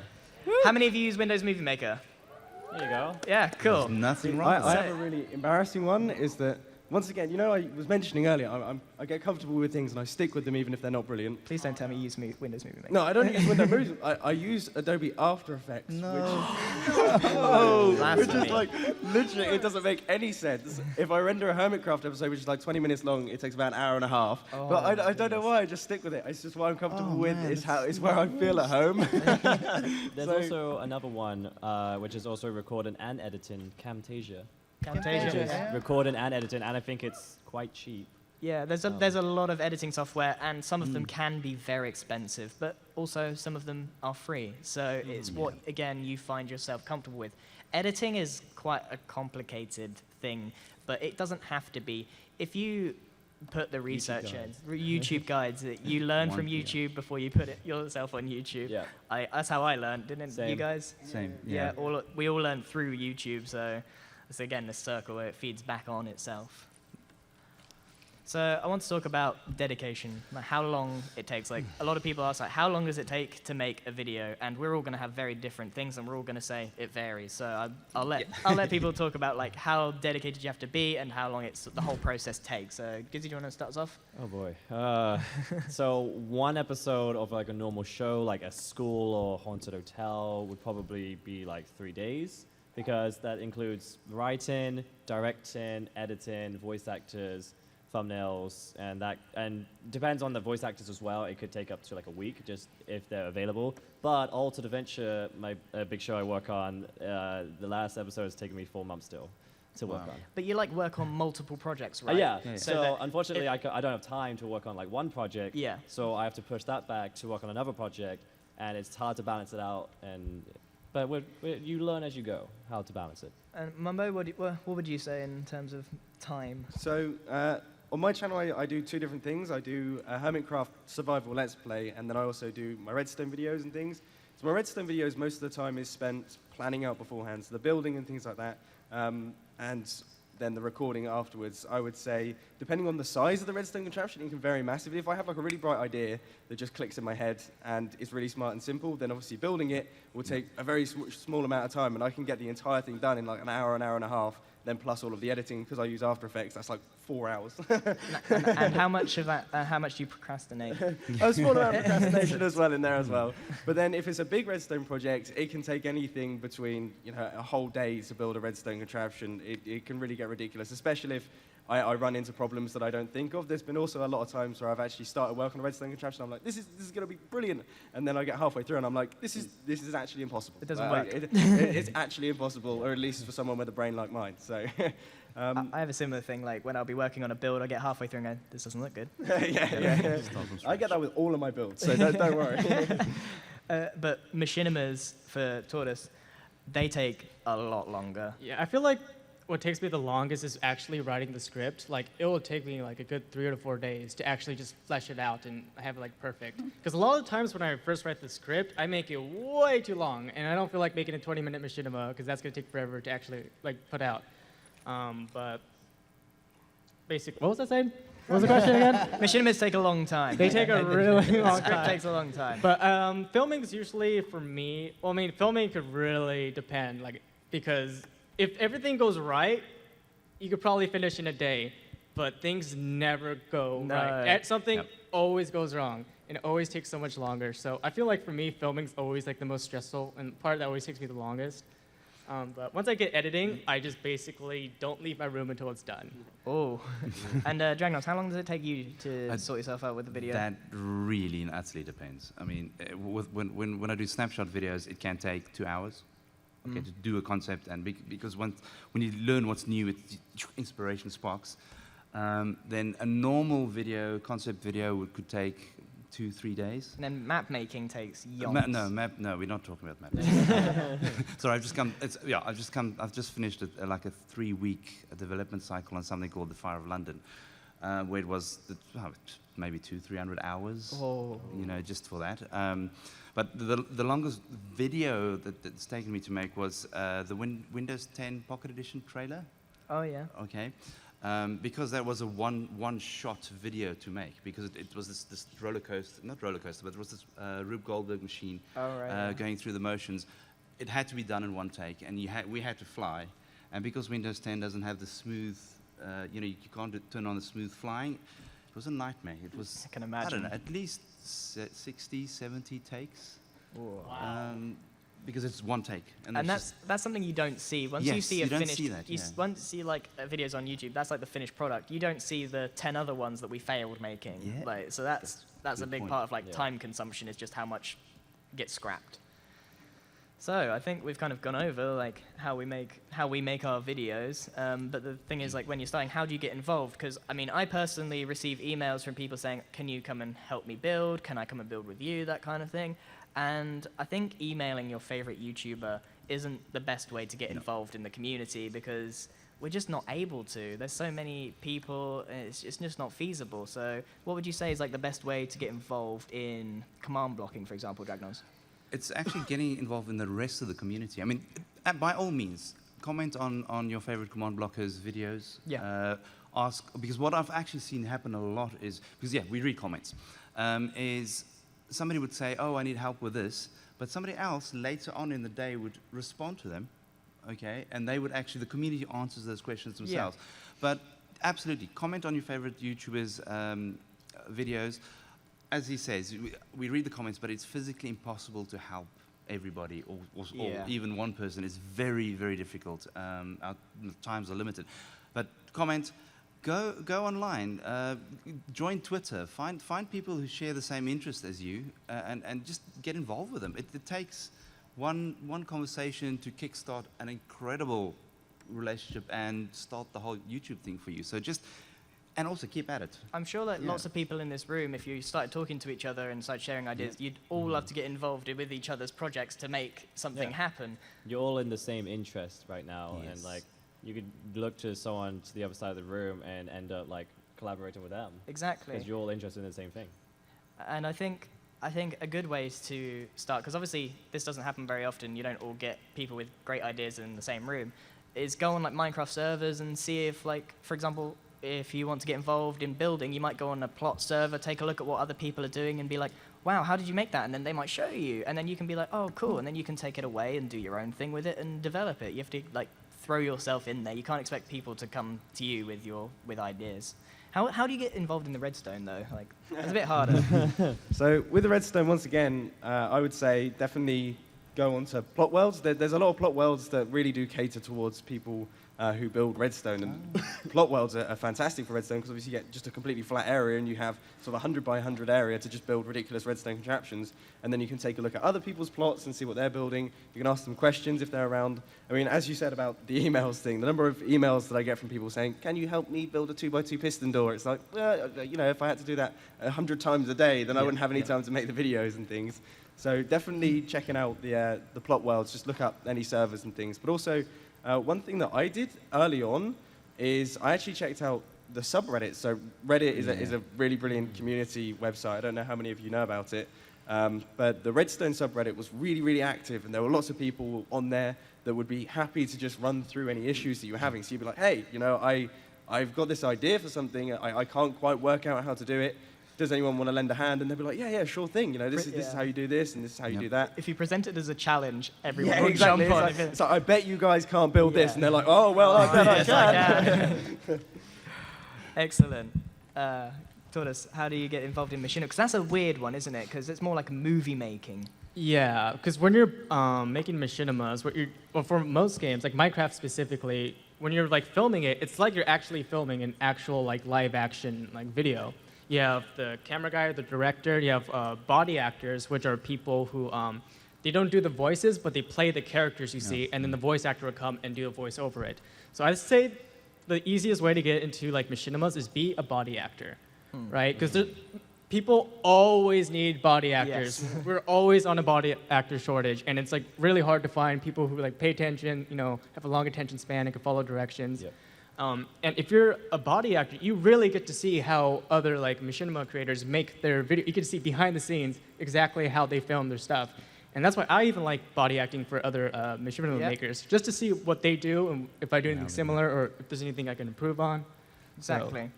Speaker 2: how many of you use Windows Movie Maker?
Speaker 8: There you go.
Speaker 2: Yeah, cool.
Speaker 10: There's nothing wrong with
Speaker 9: I
Speaker 10: that.
Speaker 9: have a really embarrassing one, is that, once again, you know, I was mentioning earlier, I get comfortable with things and I stick with them even if they're not brilliant.
Speaker 2: Please don't tell me you use Windows Movie Maker.
Speaker 9: No, I don't use Windows Movie. I use Adobe After Effects, which is like, literally, it doesn't make any sense. If I render a Hermitcraft episode, which is like 20 minutes long, it takes about an hour and a half. But I don't know why, I just stick with it. It's just what I'm comfortable with. It's where I feel at home.
Speaker 8: There's also another one, which is also recording and editing, Camtasia.
Speaker 2: Camtasia.
Speaker 8: Recording and editing, and I think it's quite cheap.
Speaker 2: Yeah, there's a lot of editing software, and some of them can be very expensive, but also some of them are free. So it's what, again, you find yourself comfortable with. Editing is quite a complicated thing, but it doesn't have to be. If you put the research in, YouTube guides, you learn from YouTube before you put it yourself on YouTube.
Speaker 8: Yeah.
Speaker 2: That's how I learned, didn't you guys?
Speaker 10: Same.
Speaker 2: Yeah, we all learned through YouTube, so it's again this circle where it feeds back on itself. So I want to talk about dedication, like how long it takes. Like a lot of people ask, like, how long does it take to make a video? And we're all going to have very different things, and we're all going to say it varies. So I'll let people talk about like how dedicated you have to be and how long the whole process takes. Gizzy, do you want to start us off?
Speaker 8: Oh boy. So one episode of like a normal show, like a school or haunted hotel, would probably be like 3 days, because that includes writing, directing, editing, voice actors, thumbnails, and depends on the voice actors as well. It could take up to like a week, just if they're available. But Altered Adventure, my big show I work on, the last episode has taken me 4 months still to work on.
Speaker 2: But you like work on multiple projects, right?
Speaker 8: Yeah.
Speaker 2: So
Speaker 8: So unfortunately, I don't have time to work on like one project.
Speaker 2: Yeah.
Speaker 8: So I have to push that back to work on another project, and it's hard to balance it out. But you learn as you go how to balance it.
Speaker 2: And Mumbo, what would you say in terms of time?
Speaker 9: So on my channel, I do 2 different things. I do a Hermitcraft survival let's play, and then I also do my redstone videos and things. So my redstone videos, most of the time is spent planning out beforehand, so the building and things like that, and then the recording afterwards. I would say, depending on the size of the redstone contraption, it can vary massively. If I have like a really bright idea that just clicks in my head and is really smart and simple, then obviously building it will take a very small amount of time, and I can get the entire thing done in like an hour and a half, then plus all of the editing, because I use After Effects, that's like 4 hours.
Speaker 2: And how much of that? How much do you procrastinate?
Speaker 9: A small amount of procrastination as well in there as well. But then if it's a big redstone project, it can take anything between a whole day to build a redstone contraption. It can really get ridiculous, especially if I run into problems that I don't think of. There's been also a lot of times where I've actually started working on a redstone contraption. I'm like, this is going to be brilliant, and then I get halfway through and I'm like, this is actually impossible.
Speaker 2: It doesn't work.
Speaker 9: It's actually impossible, or at least for someone with a brain like mine. So.
Speaker 2: I have a similar thing. Like when I'll be working on a build, I get halfway through and go, "This doesn't look good."
Speaker 9: yeah. I get that with all of my builds, so don't worry.
Speaker 2: But machinimas for Tortoise, they take a lot longer.
Speaker 1: Yeah, I feel like what takes me the longest is actually writing the script. Like, it will take me like a good 3 to 4 days to actually just flesh it out and have it like perfect. Because a lot of times when I first write the script, I make it way too long, and I don't feel like making a 20-minute machinima because that's gonna take forever to actually like put out. But basically, what was I saying? What was the question again?
Speaker 2: Machinimas take a long time.
Speaker 1: They take a really long
Speaker 2: Script
Speaker 1: time.
Speaker 2: takes a long time.
Speaker 1: But filming's usually for me. Well, I mean, filming could really depend, like, because if everything goes right, you could probably finish in a day. But things never go right. Something always goes wrong, and it always takes so much longer. So I feel like for me, filming's always like the most stressful and part that always takes me the longest. But once I get editing, I just basically don't leave my room until it's done.
Speaker 2: Oh. And Dragnos, how long does it take you to sort yourself out with the video?
Speaker 10: That really and utterly depends. I mean, when I do snapshot videos, it can take 2 hours. Okay, to do a concept, and because when you learn what's new, inspiration sparks. Then a normal video, concept video, could take 2-3 days.
Speaker 2: And then map making takes yonks.
Speaker 10: No, we're not talking about map making. Sorry, I've just finished like a 3-week development cycle on something called the Fire of London, where it was maybe 200-300 hours.
Speaker 2: Oh.
Speaker 10: Just for that. But the longest video that's taken me to make was the Windows 10 Pocket Edition trailer.
Speaker 2: Oh yeah.
Speaker 10: Okay. Because that was a one-shot video to make, because it was this roller coaster, not roller coaster, but it was this Rube Goldberg machine going through the motions. It had to be done in one take, and we had to fly. And because Windows 10 doesn't have the smooth, you can't turn on the smooth flying, it was a nightmare. It was,
Speaker 2: I can imagine.
Speaker 10: I don't know, at least 60, 70 takes.
Speaker 2: Wow.
Speaker 10: Because it's one take.
Speaker 2: And that's something you don't see. Once you see a finished, once you see like videos on YouTube, that's like the finished product. You don't see the 10 other ones that we failed making.
Speaker 10: Yeah.
Speaker 2: Like, so that's a big part of like time consumption, is just how much gets scrapped. So I think we've kind of gone over like how we make our videos. But the thing is, like, when you're starting, how do you get involved? Because I mean, I personally receive emails from people saying, "Can you come and help me build? Can I come and build with you?" That kind of thing. And I think emailing your favorite YouTuber isn't the best way to get involved in the community, because we're just not able to. There's so many people, and it's just not feasible. So what would you say is like the best way to get involved in command blocking, for example, Dragnos?
Speaker 10: It's actually getting involved in the rest of the community. I mean, by all means, comment on your favorite command blockers videos.
Speaker 2: Yeah.
Speaker 10: Ask, because what I've actually seen happen a lot is, because yeah, we read comments, is somebody would say, oh, I need help with this, but somebody else later on in the day would respond to them, okay, and they would actually, the community answers those questions themselves. But absolutely, comment on your favorite YouTubers' videos. As he says, we read the comments, but it's physically impossible to help everybody or even one person. It's very, very difficult. Our times are limited. But comment, go online, join Twitter, find people who share the same interest as you, and just get involved with them. It takes one conversation to kickstart an incredible relationship and start the whole YouTube thing for you. So and also keep at it.
Speaker 2: I'm sure that lots of people in this room, if you started talking to each other and started sharing ideas, you'd all love to get involved with each other's projects to make something happen.
Speaker 8: You're all in the same interest right now,
Speaker 10: Yes.
Speaker 8: and like you could look to someone to the other side of the room and end up like collaborating with them.
Speaker 2: Exactly.
Speaker 8: Because you're all interested in the same thing.
Speaker 2: And I think a good way is to start, because obviously this doesn't happen very often, you don't all get people with great ideas in the same room, is go on like Minecraft servers and see if, like, for example, if you want to get involved in building, you might go on a plot server, take a look at what other people are doing and be like, wow, how did you make that? And then they might show you, and then you can be like, oh, cool, and then you can take it away and do your own thing with it and develop it. You have to like throw yourself in there. You can't expect people to come to you with ideas. How do you get involved in the redstone though? Like, it's a bit harder.
Speaker 9: So with the redstone, once again, I would say definitely go onto plot worlds. There's a lot of plot worlds that really do cater towards people who build redstone, and plot worlds are fantastic for redstone because obviously you get just a completely flat area and you have sort of a 100 by 100 area to just build ridiculous redstone contraptions, and then you can take a look at other people's plots and see what they're building. You can ask them questions if they're around. I mean, as you said about the emails thing, the number of emails that I get from people saying, can you help me build a 2x2 piston door? It's like, well, you know, if I had to do that 100 times a day, then I wouldn't have any time to make the videos and things. So definitely checking out the plot worlds, just look up any servers and things. But also, one thing that I did early on is I actually checked out the subreddit. So Reddit is a really brilliant community website. I don't know how many of you know about it, but the Redstone subreddit was really, really active, and there were lots of people on there that would be happy to just run through any issues that you were having. So you'd be like, hey, you know, I've got this idea for something. I can't quite work out how to do it. Does anyone want to lend a hand? And they'll be like, yeah, sure thing. You know, this is how you do this, and this is how you do that.
Speaker 2: If you present it as a challenge, everyone will jump on.
Speaker 9: It's like, I bet you guys can't build this. And they're like, oh, well, I bet I can.
Speaker 2: Excellent. Tortoise, how do you get involved in machinimas? Because that's a weird one, isn't it? Because it's more like movie making.
Speaker 1: Yeah, because when you're making machinimas, for most games, like Minecraft specifically, when you're like filming it, it's like you're actually filming an actual like live action like video. You have the camera guy, the director. You have body actors, which are people who they don't do the voices, but they play the characters you see, and then the voice actor will come and do a voice over it. So I'd say the easiest way to get into like machinimas is be a body actor, right? Because people always need body actors.
Speaker 2: Yes.
Speaker 1: We're always on a body actor shortage, and it's like really hard to find people who like pay attention, you know, have a long attention span and can follow directions.
Speaker 8: Yep.
Speaker 1: And if you're a body actor, you really get to see how other like machinima creators make their video. You get to see behind the scenes exactly how they film their stuff. And that's why I even like body acting for other machinima makers, just to see what they do and if I do anything similar or if there's anything I can improve on.
Speaker 2: Exactly.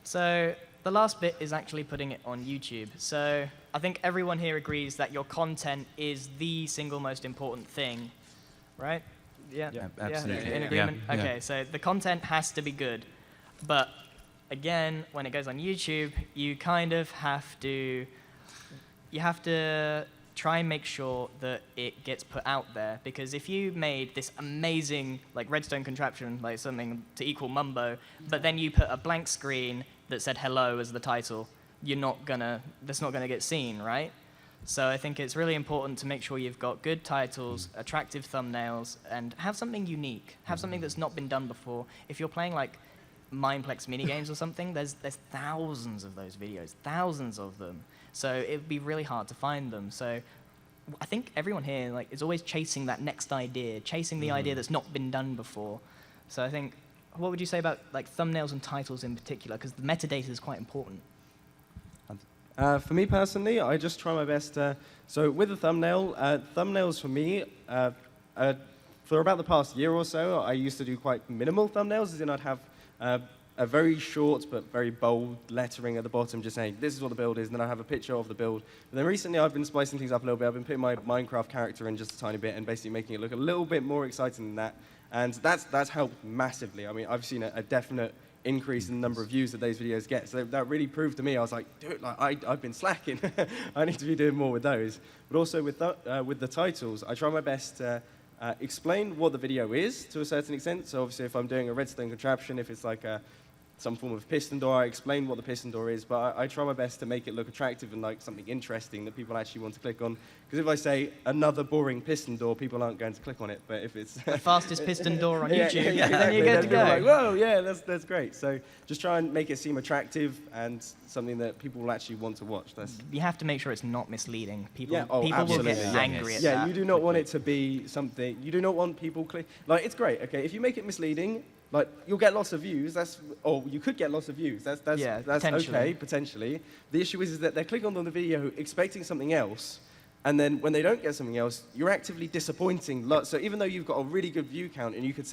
Speaker 2: So the last bit is actually putting it on YouTube. So I think everyone here agrees that your content is the single most important thing, right? Yeah,
Speaker 10: absolutely.
Speaker 2: In agreement? Okay, so the content has to be good. But again, when it goes on YouTube, you kind of have to try and make sure that it gets put out there. Because if you made this amazing like redstone contraption, like something to equal Mumbo, but then you put a blank screen that said hello as the title, that's not gonna get seen, right? So I think it's really important to make sure you've got good titles, attractive thumbnails, and have something unique. Have something that's not been done before. If you're playing like Mineplex minigames or something, there's thousands of those videos, thousands of them. So it would be really hard to find them. So I think everyone here like is always chasing that next idea, chasing the idea that's not been done before. So I think, what would you say about like thumbnails and titles in particular? Because the metadata is quite important.
Speaker 9: For me personally, I just try my best. So with a thumbnail, thumbnails for me are for about the past year or so, I used to do quite minimal thumbnails, as in I'd have a very short but very bold lettering at the bottom just saying, this is what the build is, and then I have a picture of the build. But then recently I've been spicing things up a little bit. I've been putting my Minecraft character in just a tiny bit and basically making it look a little bit more exciting than that. And that's helped massively. I mean, I've seen a definite increase in the number of views that those videos get. So that really proved to me, I was like, dude, like, I've been slacking. I need to be doing more with those. But also with the titles, I try my best to explain what the video is to a certain extent. So obviously if I'm doing a redstone contraption, if it's like some form of piston door, I explain what the piston door is, but I try my best to make it look attractive and like something interesting that people actually want to click on. Because if I say another boring piston door, people aren't going to click on it. But if it's
Speaker 2: the fastest piston door on
Speaker 9: yeah,
Speaker 2: YouTube,
Speaker 9: yeah,
Speaker 2: then you're good to go.
Speaker 9: Like, whoa, yeah, that's great. So just try and make it seem attractive and something that people will actually want to watch.
Speaker 2: You have to make sure it's not misleading. People,
Speaker 9: people will
Speaker 2: get
Speaker 9: absolutely.
Speaker 2: angry at
Speaker 9: Yeah,
Speaker 2: that.
Speaker 9: you do not want it to be something. You do not want people like it's great. Okay, if you make it misleading, like you'll get lots of views. Or you could get lots of views. That's
Speaker 2: potentially.
Speaker 9: okay potentially. The issue is that they're clicking on the video expecting something else, and then when they don't get something else, you're actively disappointing lots. So even though you've got a really good view count and you could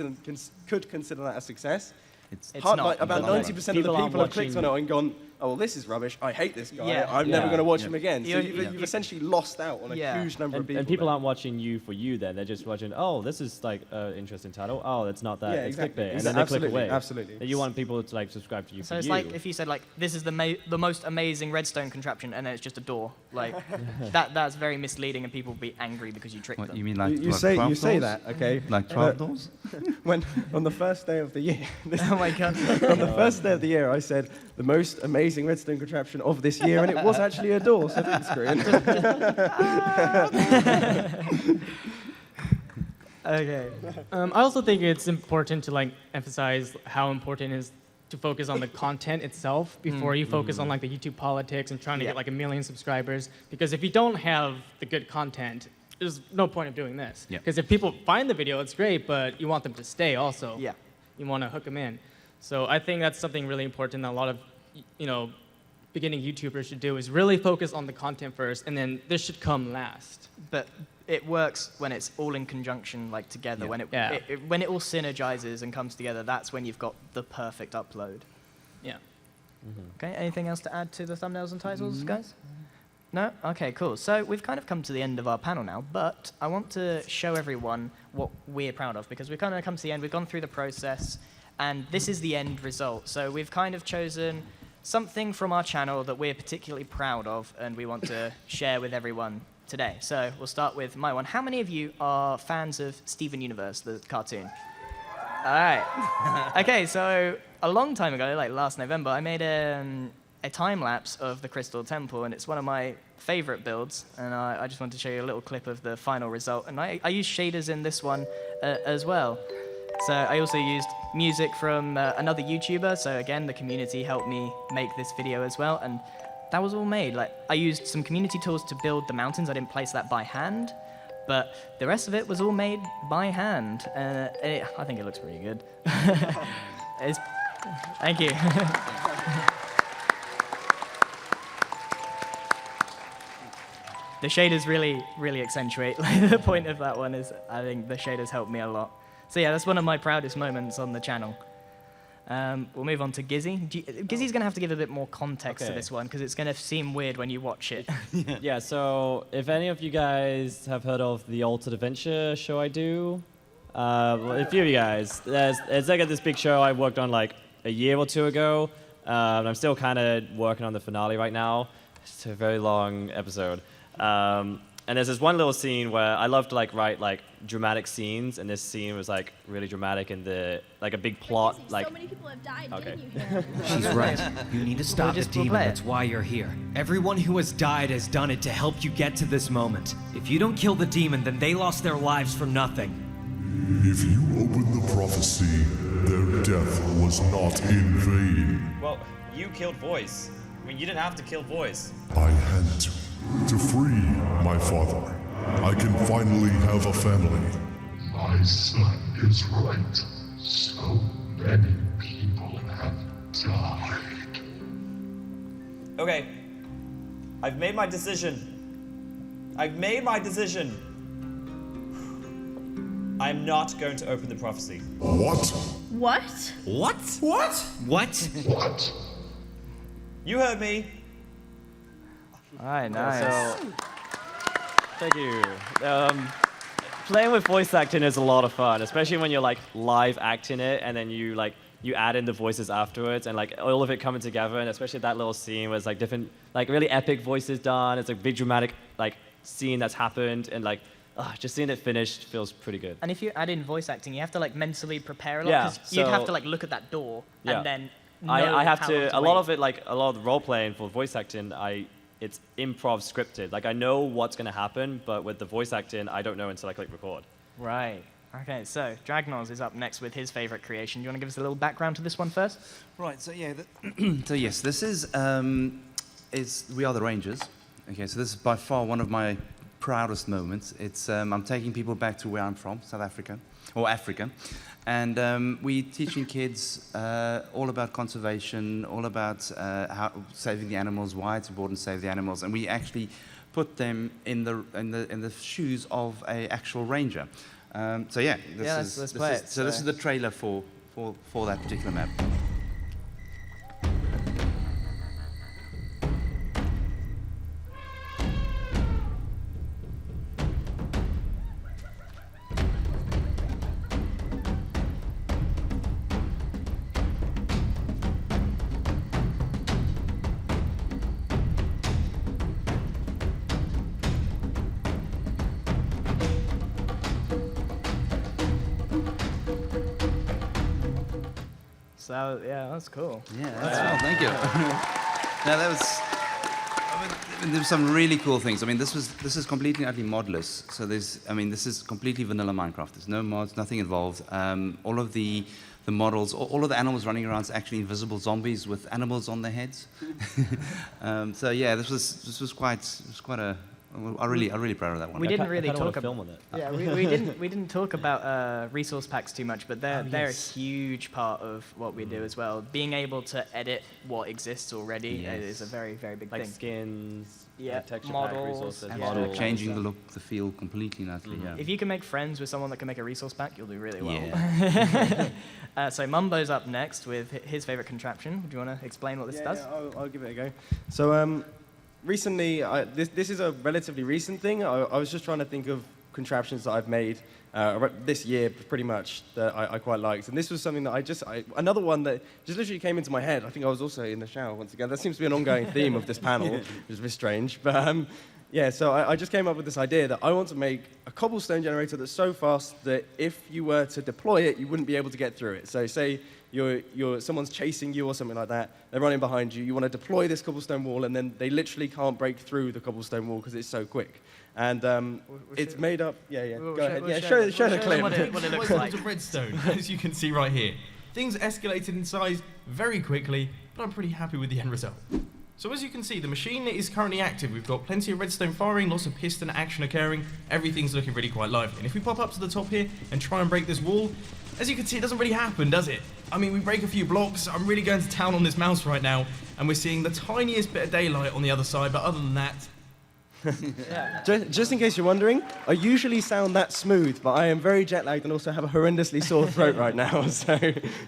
Speaker 9: consider that a success,
Speaker 2: it's
Speaker 9: hard,
Speaker 2: not.
Speaker 9: like, about 90% of the people have clicked on it and gone, oh, well, this is rubbish. I hate this guy.
Speaker 2: Yeah.
Speaker 9: I'm never going to watch him again. So
Speaker 2: Yeah.
Speaker 9: you've essentially lost out on a huge number of people.
Speaker 8: And people aren't watching you for you then. They're just watching, oh, this is like an interesting title. Oh, it's not that.
Speaker 9: Yeah,
Speaker 8: it's
Speaker 9: exactly.
Speaker 8: clickbait. And then they click away.
Speaker 9: Absolutely.
Speaker 8: And you want people to like subscribe to you
Speaker 2: So
Speaker 8: for
Speaker 2: it's
Speaker 8: you.
Speaker 2: like if you said like, this is the most amazing redstone contraption, and then it's just a door. Like that's very misleading, and people will be angry because you tricked
Speaker 10: What,
Speaker 2: them.
Speaker 10: you mean like
Speaker 9: You
Speaker 10: like
Speaker 9: say
Speaker 10: 12 doors?
Speaker 9: that, okay?
Speaker 10: Like 12 doors?
Speaker 9: When on the first day of the year,
Speaker 2: Oh my god.
Speaker 9: on the first day of the year, I said the most amazing redstone contraption of this year, and it was actually a door. So thanks, Korean.
Speaker 2: Okay.
Speaker 1: I also think it's important to like emphasize how important it is to focus on the content itself before you focus on like the YouTube politics and trying to get like 1 million subscribers. Because if you don't have the good content, there's no point of doing this.
Speaker 10: Yeah.
Speaker 1: Because if people find the video, it's great, but you want them to stay also.
Speaker 2: Yeah.
Speaker 1: You want to hook them in. So I think that's something really important that a lot of, beginning YouTubers should do is really focus on the content first, and then this should come last.
Speaker 2: But it works when it's all in conjunction, like together.
Speaker 10: Yeah.
Speaker 2: When it all synergizes and comes together, that's when you've got the perfect upload.
Speaker 1: Yeah.
Speaker 2: Okay, anything else to add to the thumbnails and titles, guys? No? Okay, cool. So we've kind of come to the end of our panel now, but I want to show everyone what we're proud of, because we've kind of come to the end, we've gone through the process, and this is the end result. So we've kind of chosen something from our channel that we're particularly proud of, and we want to share with everyone today. So we'll start with my one. How many of you are fans of Steven Universe, the cartoon? All right. Okay, so a long time ago, like last November, I made a time-lapse of the Crystal Temple, and it's one of my favorite builds, and I just want to show you a little clip of the final result. And I used shaders in this one as well. So I also used music from another YouTuber, so again, the community helped me make this video as well, and that was all made. Like, I used some community tools to build the mountains. I didn't place that by hand, but the rest of it was all made by hand. I think it looks pretty good. Thank you. The shaders really accentuate. The point of that one is I think the shaders helped me a lot. So yeah, that's one of my proudest moments on the channel. We'll move on to Gizzy. Gizzy's going to have to give a bit more context to this one, because it's going to seem weird when you watch it.
Speaker 8: Yeah, so if any of you guys have heard of the Altered Adventure show I do, a few of you guys, it's like this big show I worked on like a year or two ago. I'm still kind of working on the finale right now. It's a very long episode. And there's this one little scene where I love to like write like dramatic scenes, and this scene was like really dramatic and like a big plot. Like,
Speaker 5: so many people have died
Speaker 8: okay.
Speaker 5: getting you here.
Speaker 11: She's right. You need to stop the
Speaker 2: just
Speaker 11: demon.
Speaker 2: play it.
Speaker 11: That's why you're here. Everyone who has died has done it to help you get to this moment. If you don't kill the demon, then they lost their lives for nothing.
Speaker 12: If you open the prophecy, their death was not in vain.
Speaker 13: Well, you killed Voice. I mean, you didn't have to kill Voice.
Speaker 12: I had to free my father. I can finally have a family. My son is right. So many people have died.
Speaker 13: Okay. I've made my decision. I'm not going to open the prophecy.
Speaker 12: What?
Speaker 5: What?
Speaker 11: What?
Speaker 4: What?
Speaker 11: What?
Speaker 12: What?
Speaker 13: You heard me.
Speaker 2: All right, nice.
Speaker 8: So, thank you. Playing with voice acting is a lot of fun, especially when you're like live acting it, and then you add in the voices afterwards, and like all of it coming together, and especially that little scene was like different, like really epic voices done. It's a big dramatic like scene that's happened, and like just seeing it finished feels pretty good.
Speaker 2: And if you add in voice acting, you have to like mentally prepare a lot,
Speaker 8: Yeah,
Speaker 2: because you'd have
Speaker 8: so-
Speaker 2: to like look at that door
Speaker 8: Yeah.
Speaker 2: and then know
Speaker 8: I have
Speaker 2: how long
Speaker 8: to, a lot
Speaker 2: wait.
Speaker 8: of it, like a lot of the role playing for voice acting, it's improv scripted. Like I know what's gonna happen, but with the voice acting, I don't know until I click record.
Speaker 2: Right. Okay, so Dragnos is up next with his favorite creation. Do you want to give us a little background to this one first?
Speaker 10: Right. So yeah. So yes, this is we are the Rangers. Okay. So this is by far one of my proudest moments. It's I'm taking people back to where I'm from, South Africa, or Africa, and we teaching kids all about conservation, all about how saving the animals, why it's important to save the animals, and we actually put them in the shoes of a actual ranger. So yeah,
Speaker 2: let's play it.
Speaker 10: So this is the trailer for that particular map.
Speaker 2: So yeah, that's cool.
Speaker 10: Yeah, that's well, thank you. Now that was. I mean, there's some really cool things. I mean, this is completely utterly modless. So this is completely vanilla Minecraft. There's no mods, nothing involved. All of the models, all of the animals running around is actually invisible zombies with animals on their heads. So yeah, this was quite a. I'm really proud of that one.
Speaker 2: We didn't really talk
Speaker 8: film on it.
Speaker 2: Yeah, we didn't talk about resource packs too much, but they're a huge part of what we do as well. Being able to edit what exists already is a very, very big
Speaker 8: Like
Speaker 2: thing.
Speaker 8: skins,
Speaker 2: Yeah,
Speaker 8: like texture
Speaker 2: models,
Speaker 8: pack resources,
Speaker 2: yeah.
Speaker 8: models.
Speaker 10: Changing the look, the feel completely and utterly. Yeah.
Speaker 2: If you can make friends with someone that can make a resource pack, you'll do really well.
Speaker 10: Yeah.
Speaker 2: So Mumbo's up next with his favorite contraption. Do you want to explain what this does?
Speaker 9: Yeah, I'll give it a go. So recently, this is a relatively recent thing. I was just trying to think of contraptions that I've made this year, pretty much, that I quite liked. And this was something that another one that just literally came into my head. I think I was also in the shower once again. That seems to be an ongoing theme of this panel, which is a bit strange. But yeah, so I just came up with this idea that I want to make a cobblestone generator that's so fast that if you were to deploy it, you wouldn't be able to get through it. So say someone's chasing you or something like that, they're running behind you, you want to deploy this cobblestone wall, and then they literally can't break through the cobblestone wall because it's so quick. And it's made up, go ahead. Yeah, show the clip.
Speaker 2: What it looks like.
Speaker 4: Of redstone, as you can see right here. Things escalated in size very quickly, but I'm pretty happy with the end result. So as you can see, the machine is currently active. We've got plenty of redstone firing, lots of piston action occurring. Everything's looking really quite lively. And if we pop up to the top here and try and break this wall, as you can see, it doesn't really happen, does it? I mean, we break a few blocks. I'm really going to town on this mouse right now, and we're seeing the tiniest bit of daylight on the other side, but other than that...
Speaker 9: Just in case you're wondering, I usually sound that smooth, but I am very jet lagged and also have a horrendously sore throat right now. So,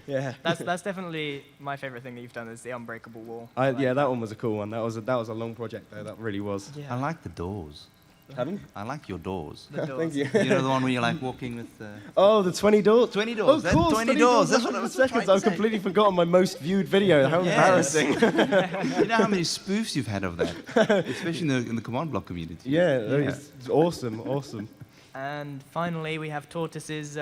Speaker 9: yeah.
Speaker 2: That's definitely my favorite thing that you've done is the unbreakable wall.
Speaker 9: Yeah, that one was a cool one. That was a long project though. That really was.
Speaker 2: Yeah.
Speaker 10: I like the doors.
Speaker 9: Pardon?
Speaker 10: I like your doors.
Speaker 2: The doors.
Speaker 9: Thank you.
Speaker 10: You know the one where you're like walking with.
Speaker 9: Oh, the 20 doors.
Speaker 10: 20 doors.
Speaker 9: Of course,
Speaker 10: 20 doors. That's what I
Speaker 9: 100
Speaker 10: was
Speaker 9: seconds.
Speaker 10: trying to
Speaker 9: I've
Speaker 10: say.
Speaker 9: completely forgotten my most viewed video. How
Speaker 10: Yes.
Speaker 9: embarrassing.
Speaker 10: You know how many spoofs you've had of that, especially in the command block community.
Speaker 9: Yeah, it's awesome.
Speaker 2: And finally, we have Tortoise's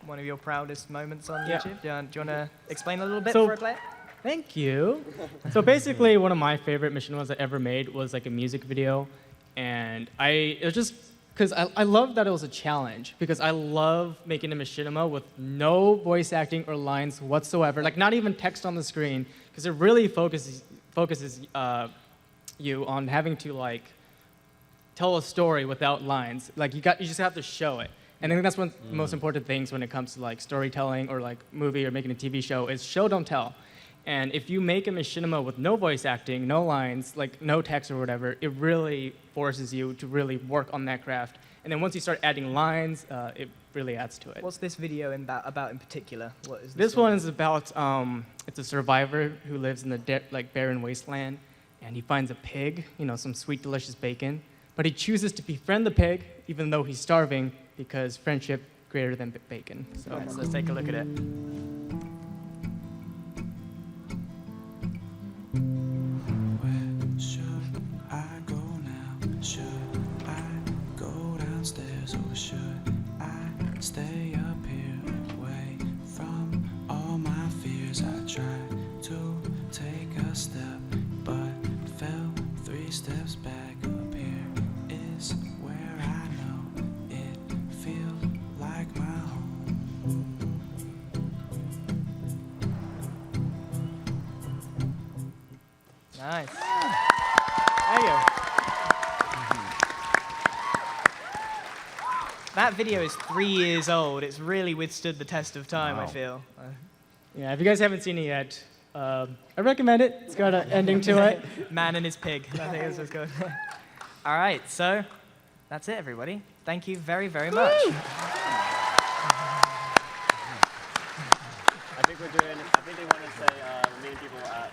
Speaker 2: one of your proudest moments on
Speaker 1: Yeah.
Speaker 2: YouTube. Do you want to explain a little bit
Speaker 1: So-
Speaker 2: for a player?
Speaker 1: Thank you. So basically, one of my favorite machinimas I ever made was like a music video, and it was just because I love that it was a challenge, because I love making a machinima with no voice acting or lines whatsoever, like not even text on the screen, because it really focuses you on having to like tell a story without lines. Like you just have to show it. And I think that's one of the most important things when it comes to like storytelling or like movie or making a TV show is show, don't tell. And if you make a machinima with no voice acting, no lines, like no text or whatever, it really forces you to really work on that craft. And then once you start adding lines, it really adds to it.
Speaker 2: What's this video about in particular? What is
Speaker 1: This one is about, it's a survivor who lives in the barren wasteland, and he finds a pig, some sweet, delicious bacon. But he chooses to befriend the pig, even though he's starving, because friendship greater than bacon. So
Speaker 2: let's take a look at it.
Speaker 14: Where should I go now? Should I go downstairs or should I stay up here away from all my fears? I tried to take a step but fell 3 steps back. Up here is where I know it feels like my home.
Speaker 2: Nice. There you go. That video is 3 years old. It's really withstood the test of time, I feel.
Speaker 1: Yeah, if you guys haven't seen it yet, I recommend it. It's got an ending to it.
Speaker 2: Man and his pig. I think that's what's good. All right, so that's it, everybody. Thank you very, very much.
Speaker 8: I think they want to say, many people at